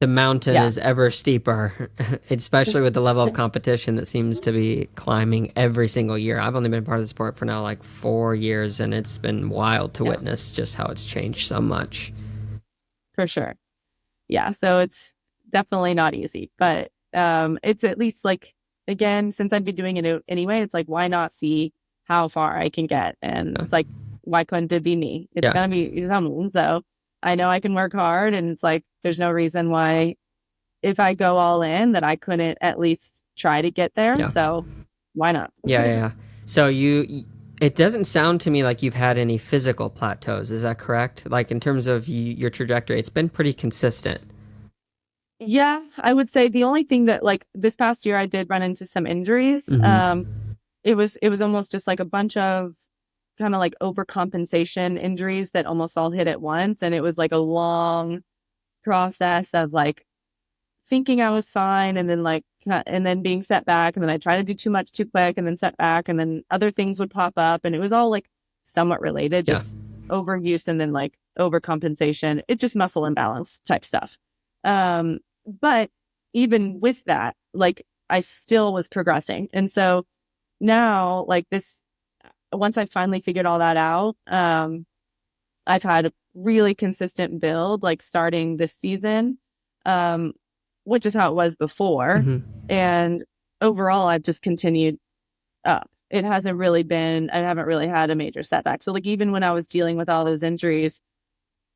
the mountain is ever steeper, especially with the level of competition that seems to be climbing every single year. I've only been part of the sport for now like 4 years, and it's been wild to witness just how it's changed so much. For sure. Yeah, so it's definitely not easy, but it's at least like, again, since I'd be doing it anyway, it's like, why not see how far I can get? And it's like, why couldn't it be me? It's gonna be someone. So I know I can work hard, and it's like, there's no reason why if I go all in that I couldn't at least try to get there. So why not? So it doesn't sound to me like you've had any physical plateaus. Is that correct? Like in terms of your trajectory, it's been pretty consistent. Yeah, I would say the only thing that like this past year I did run into some injuries. It was almost just like a bunch of kind of like overcompensation injuries that almost all hit at once. And it was like a long process of like thinking I was fine, and then being set back, and then I try to do too much too quick and then set back, and then other things would pop up, and it was all like somewhat related, just overuse and then like overcompensation. It's just muscle imbalance type stuff. But even with that, like I still was progressing. And so now like once I finally figured all that out, I've had a really consistent build, like starting this season, which is how it was before. And overall, I've just continued up. it hasn't really been, I haven't really had a major setback. So like even when I was dealing with all those injuries,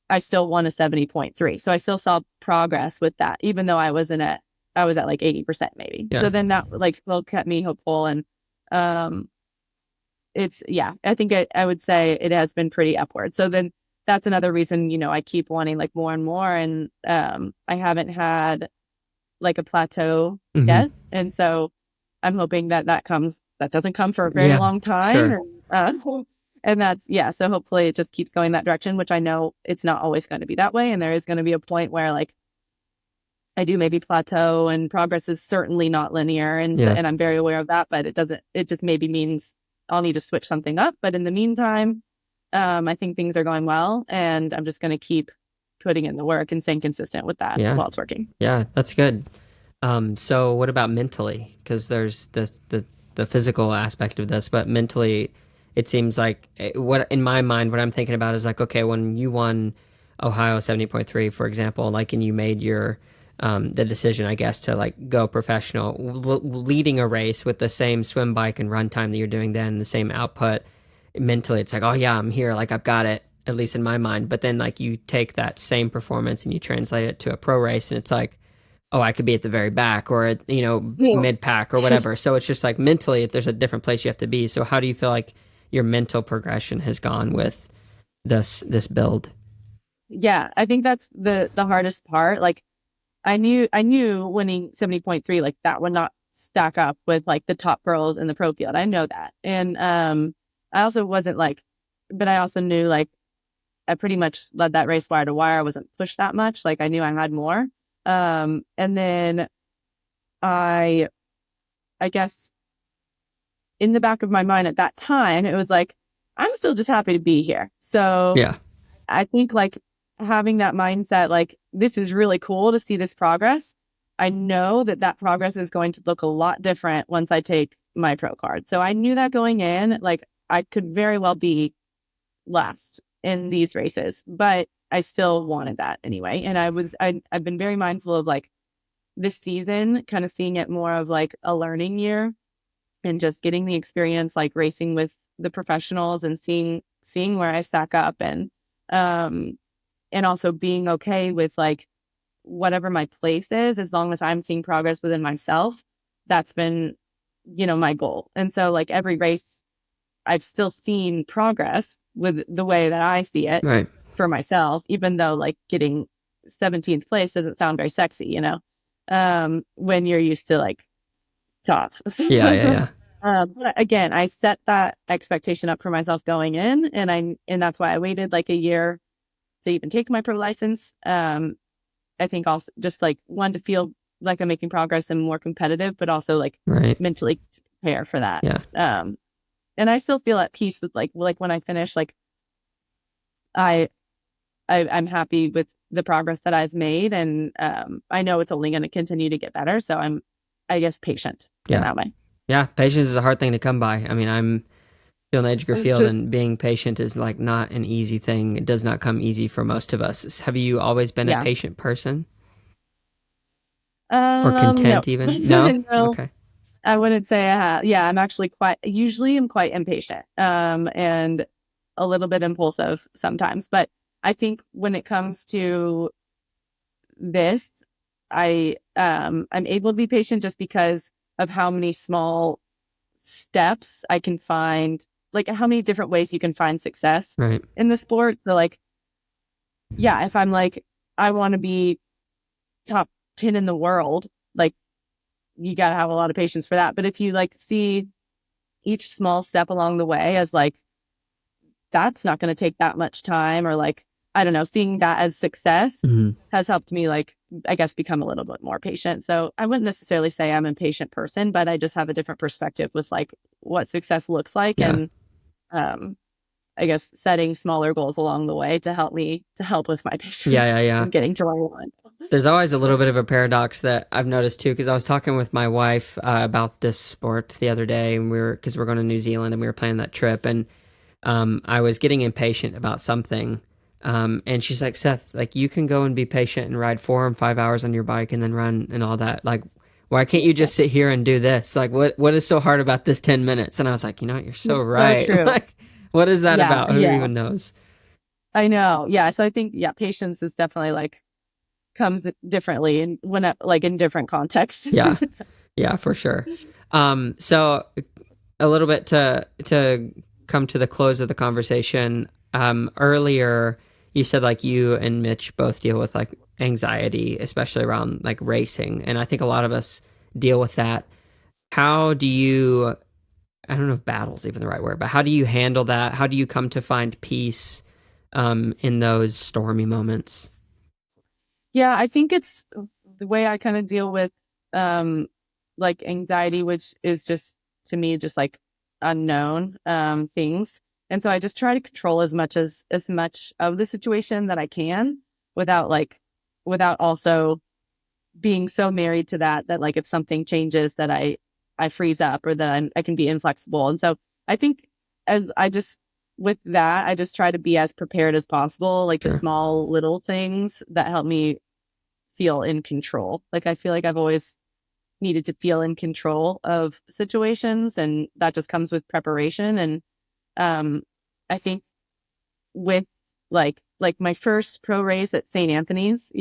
I still won a 70.3. So I still saw progress with that, even though I was at like 80% maybe. Yeah. So then that like still kept me hopeful. And I think I would say it has been pretty upward. So then that's another reason, I keep wanting like more and more. And I haven't had like a plateau yet. And so I'm hoping that doesn't come for a very long time. Sure. And so hopefully it just keeps going that direction, which I know it's not always going to be that way. And there is going to be a point where like I do maybe plateau, and progress is certainly not linear. And and I'm very aware of that, but it just maybe means I'll need to switch something up. But in the meantime, I think things are going well, and I'm just going to keep putting in the work and staying consistent with that while it's working. Yeah, that's good. So what about mentally? Because there's the physical aspect of this, but mentally, it seems like what in my mind, what I'm thinking about is like, okay, when you won Ohio 70.3, for example, like, and you made your the decision, I guess, to like go professional, leading a race with the same swim, bike, and run time that you're doing then, the same output. Mentally, it's like, oh yeah, I'm here, like I've got it, at least in my mind. But then like you take that same performance and you translate it to a pro race, and it's like, oh, I could be at the very back or at, mid pack or whatever. So it's just like mentally, there's a different place you have to be. So how do you feel like your mental progression has gone with this build? Yeah, I think that's the hardest part. Like I knew winning 70.3, like that would not stack up with like the top girls in the pro field. I know that. And I also wasn't like, but I also knew like I pretty much led that race wire to wire. I wasn't pushed that much. Like I knew I had more. And then I guess in the back of my mind at that time, it was like, I'm still just happy to be here. So yeah, I think like having that mindset, like this is really cool to see this progress. I know that progress is going to look a lot different once I take my pro card. So I knew that going in, like I could very well be last in these races, but I still wanted that anyway. And I've been very mindful of like this season, kind of seeing it more of like a learning year and just getting the experience, like racing with the professionals and seeing where I stack up, and also being okay with like whatever my place is, as long as I'm seeing progress within myself. That's been, my goal. And so like every race, I've still seen progress with the way that I see it for myself, even though like getting 17th place doesn't sound very sexy, when you're used to like top. Yeah. But again, I set that expectation up for myself going in, and that's why I waited like a year to even take my pro license. I think also just like one, to feel like I'm making progress and more competitive, but also like mentally to prepare for that. Yeah. And I still feel at peace with like when I finish, like I'm happy with the progress that I've made, and I know it's only going to continue to get better. So I'm, I guess, patient in that way. Yeah, patience is a hard thing to come by. I mean, I'm still in the edge of your field, and being patient is like not an easy thing. It does not come easy for most of us. Have you always been a patient person? Or content no. even? No? No. Okay. I wouldn't say I have. Yeah, I'm actually I'm quite impatient, and a little bit impulsive sometimes. But I think when it comes to this, I'm able to be patient just because of how many small steps I can find, like how many different ways you can find success in the sport. So like, yeah, if I'm like, I want to be top 10 in the world, like you got to have a lot of patience for that. But if you like see each small step along the way as like, that's not going to take that much time, or like, I don't know, seeing that as success has helped me, like, I guess, become a little bit more patient. So I wouldn't necessarily say I'm a patient person, but I just have a different perspective with like what success looks like. And I guess setting smaller goals along the way to help with my patience. Yeah. Getting to where I want. There's always a little bit of a paradox that I've noticed too, because I was talking with my wife about this sport the other day, and because we're going to New Zealand and we were planning that trip, and I was getting impatient about something. And she's like, Seth, like you can go and be patient and ride 4 and 5 hours on your bike and then run and all that. Like, why can't you just sit here and do this? Like, what is so hard about this 10 minutes? And I was like, you know what? You're so right. So true. Like, what is that Yeah, about? Who yeah. even knows? I know. Yeah. So I think, yeah, patience is definitely like comes differently and when like in different contexts. Yeah. Yeah, for sure. So a little bit to come to the close of the conversation. Earlier you said like you and Mitch both deal with like anxiety, especially around like racing. And I think a lot of us deal with that. How do you, I don't know if battle's even the right word, but how do you handle that? How do you come to find peace in those stormy moments? Yeah, I think it's the way I kind of deal with like anxiety, which is just to me just like unknown things. And so I just try to control as much of the situation that I can without without also being so married to that like if something changes that I freeze up or that I can be inflexible. And so I think as I just with that, I just try to be as prepared as possible, like the Sure. small little things that help me feel in control. Like I feel like I've always needed to feel in control of situations, and that just comes with preparation. And I think with like my first pro race at St. Anthony's,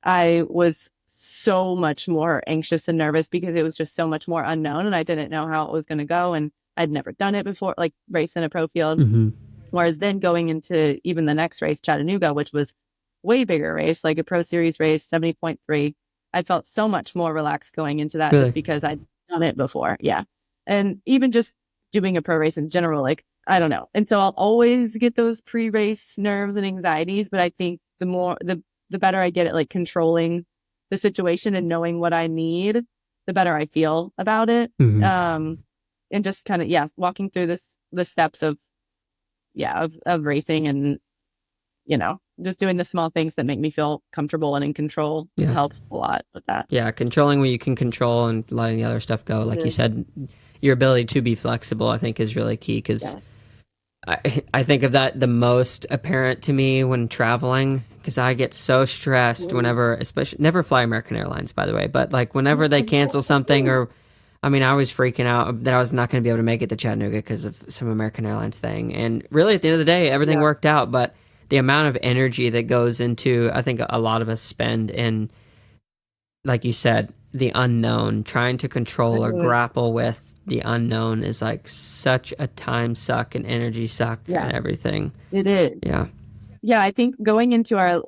I was so much more anxious and nervous because it was just so much more unknown and I didn't know how it was going to go, and I'd never done it before, like race in a pro field. Mm-hmm. Whereas then going into even the next race, Chattanooga, which was way bigger race, like a pro series race, 70.3, I felt so much more relaxed going into that Really? just because I'd done it before. Yeah. And even just doing a pro race in general, like, I don't know. And so I'll always get those pre-race nerves and anxieties, but I think the better I get at like controlling the situation and knowing what I need, the better I feel about it. Mm-hmm. And just kind of, yeah, walking through the steps of racing and, just doing the small things that make me feel comfortable and in control Yeah. help a lot with that. Yeah, controlling what you can control and letting the other stuff go. Like you said, your ability to be flexible, I think, is really key because I think of that the most apparent to me when traveling because I get so stressed whenever, especially, never fly American Airlines, by the way, but like whenever they cancel something or, I mean, I was freaking out that I was not going to be able to make it to Chattanooga because of some American Airlines thing. And really, at the end of the day, everything worked out, but the amount of energy that goes into, I think a lot of us spend in, like you said, the unknown, trying to control or grapple with the unknown is like such a time suck and energy suck and everything. It is. Yeah. Yeah, I think going into our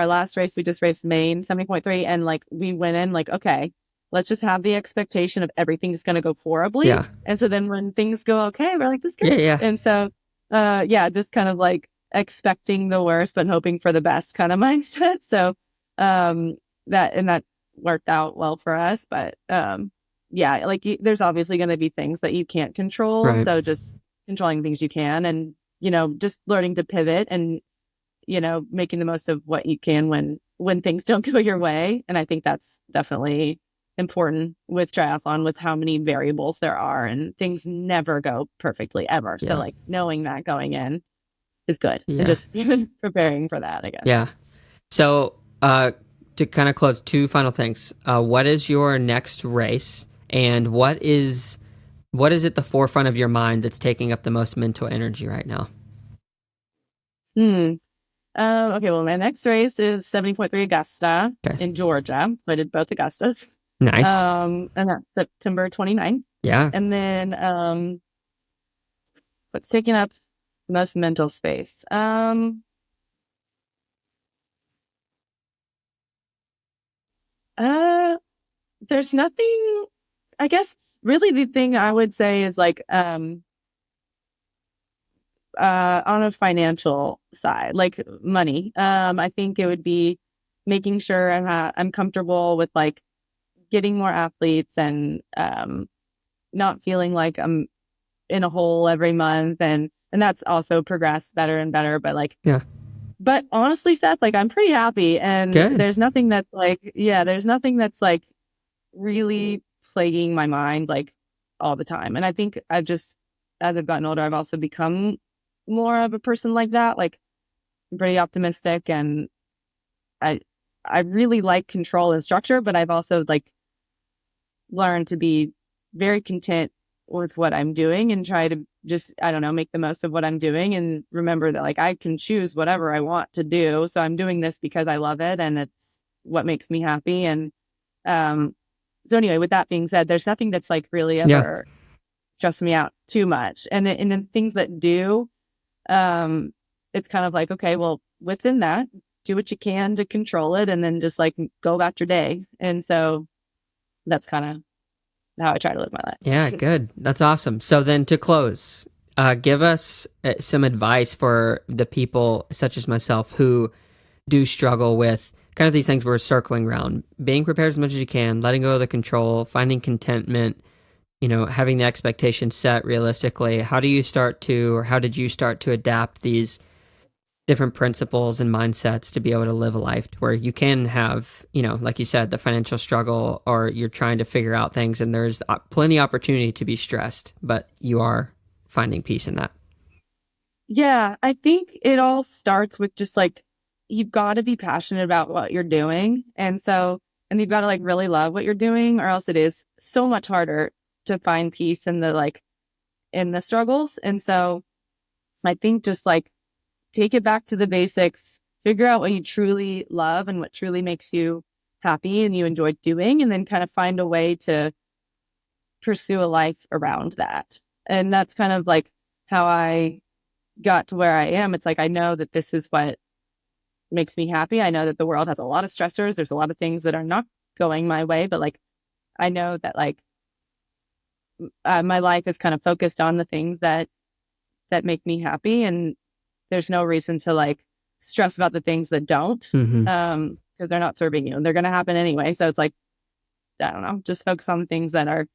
last race, we just raced Maine 70.3, and like we went in like, okay, let's just have the expectation of everything's going to go horribly. Yeah. And so then when things go okay, we're like, this is good. Yeah. And so, just kind of like expecting the worst, but hoping for the best kind of mindset. So, that worked out well for us. But, there's obviously going to be things that you can't control. Right. So just controlling things you can and, just learning to pivot and, making the most of what you can when things don't go your way. And I think that's definitely important with triathlon, with how many variables there are and things never go perfectly ever. So like knowing that going in is good and just preparing for that, I guess. Yeah. So to kind of close, two final things. What is your next race and what is at the forefront of your mind that's taking up the most mental energy right now? Okay, well, my next race is 70.3 Augusta in Georgia. So I did both Augustas. Nice. And that's September 29th. Yeah. And then what's taking up the most mental space? There's nothing, I guess really the thing I would say is like on a financial side, like money. I think it would be making sure I'm comfortable with like getting more athletes and not feeling like I'm in a hole every month, and that's also progressed better and better. But like, but honestly, Seth, like I'm pretty happy, and there's nothing that's like really plaguing my mind like all the time. And I think I've just, as I've gotten older, I've also become more of a person like that. Like I'm pretty optimistic, and I really like control and structure, but I've also like learned to be very content with what I'm doing and try to just, I don't know, make the most of what I'm doing and remember that like I can choose whatever I want to do. So I'm doing this because I love it and it's what makes me happy. And so anyway, with that being said, there's nothing that's like really ever stressed me out too much. And then things that do, it's kind of like, okay, well, within that, do what you can to control it and then just like go about your day. And so that's kind of how I try to live my life. Yeah, good. That's awesome. So then to close, give us some advice for the people such as myself who do struggle with kind of these things we're circling around, being prepared as much as you can, letting go of the control, finding contentment, having the expectations set realistically. How do you start to, or how did you start to adapt these different principles and mindsets to be able to live a life where you can have, like you said, the financial struggle, or you're trying to figure out things and there's plenty of opportunity to be stressed, but you are finding peace in that? Yeah, I think it all starts with just like, you've got to be passionate about what you're doing. And you've got to like really love what you're doing, or else it is so much harder to find peace in the struggles. And so I think just like, take it back to the basics, figure out what you truly love and what truly makes you happy and you enjoy doing, and then kind of find a way to pursue a life around that. And that's kind of like how I got to where I am. It's like, I know that this is what makes me happy. I know that the world has a lot of stressors. There's a lot of things that are not going my way, but like, I know that like my life is kind of focused on the things that make me happy. And there's no reason to like stress about the things that don't, because they're not serving you and they're going to happen anyway. So it's like, I don't know, just focus on the things that are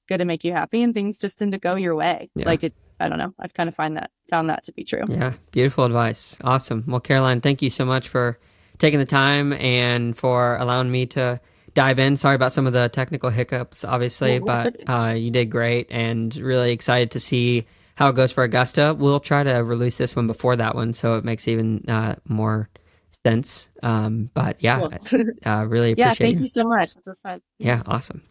going to make you happy, and things just tend to go your way. Yeah. Like I don't know. I've kind of found that to be true. Yeah. Beautiful advice. Awesome. Well, Caroline, thank you so much for taking the time and for allowing me to dive in. Sorry about some of the technical hiccups, obviously, but you did great, and really excited to see how it goes for Augusta. We'll try to release this one before that one, so it makes even more sense. But yeah, cool. Really appreciate it. Yeah, thank you so much. This was fun. Yeah, awesome.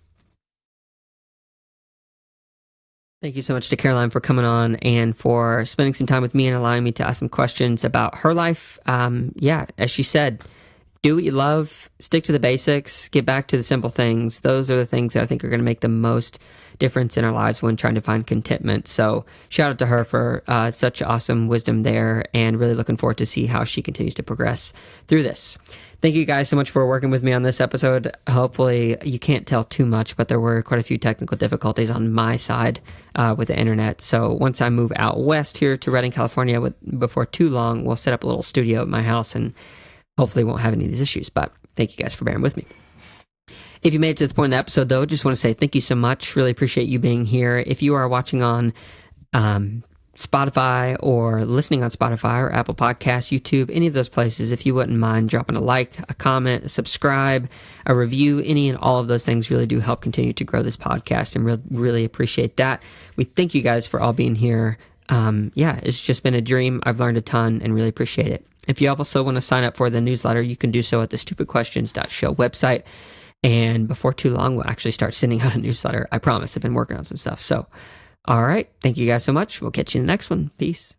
Thank you so much to Caroline for coming on and for spending some time with me and allowing me to ask some questions about her life. Yeah, as she said, do what you love, stick to the basics, get back to the simple things. Those are the things that I think are going to make the most difference in our lives when trying to find contentment. So shout out to her for such awesome wisdom there, and really looking forward to see how she continues to progress through this. Thank you guys so much for working with me on this episode. Hopefully you can't tell too much, but there were quite a few technical difficulties on my side with the internet. So once I move out west here to Redding, California, before too long, we'll set up a little studio at my house and hopefully won't have any of these issues. But thank you guys for bearing with me. If you made it to this point in the episode, though, just want to say thank you so much. Really appreciate you being here. If you are watching on Spotify or listening on Spotify or Apple Podcasts, YouTube, any of those places, if you wouldn't mind dropping a like, a comment, a subscribe, a review, any and all of those things really do help continue to grow this podcast, and really appreciate that. We thank you guys for all being here. Yeah, it's just been a dream. I've learned a ton and really appreciate it. If you also want to sign up for the newsletter, you can do so at the stupidquestions.show website. And before too long, we'll actually start sending out a newsletter. I promise. I've been working on some stuff. So, all right. Thank you guys so much. We'll catch you in the next one. Peace.